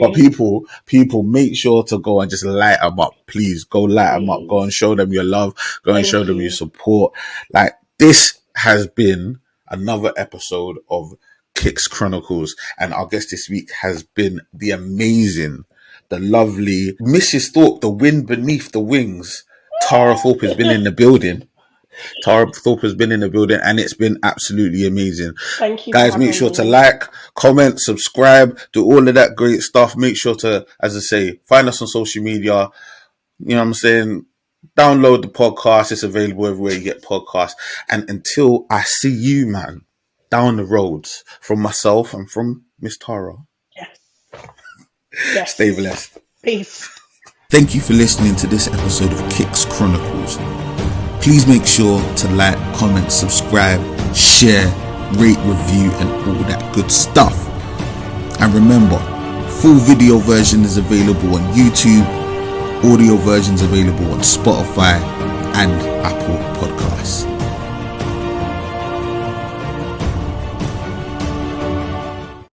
But people, make sure to go and just light them up. Please go light them up. Go and show them your love. Go and show them your support. Like, this has been another episode of Kicks Chronicles. And our guest this week has been the amazing, the lovely Mrs. Thorpe, the wind beneath the wings. Tara Thorpe has been in the building. Tara Thorpe has been in the building, and it's been absolutely amazing. Thank you, guys. Make sure to like, comment, subscribe, do all of that great stuff. Make sure to, as I say, find us on social media. You know what I'm saying? Download the podcast. It's available everywhere you get podcasts. And until I see you, man, down the roads, from myself and from Miss Tara. Yes. Stay blessed. Peace. Thank you for listening to this episode of Kicks Chronicles. Please make sure to like, comment, subscribe, share, rate, review, and all that good stuff. And remember, full video version is available on YouTube, audio versions available on Spotify and Apple Podcasts.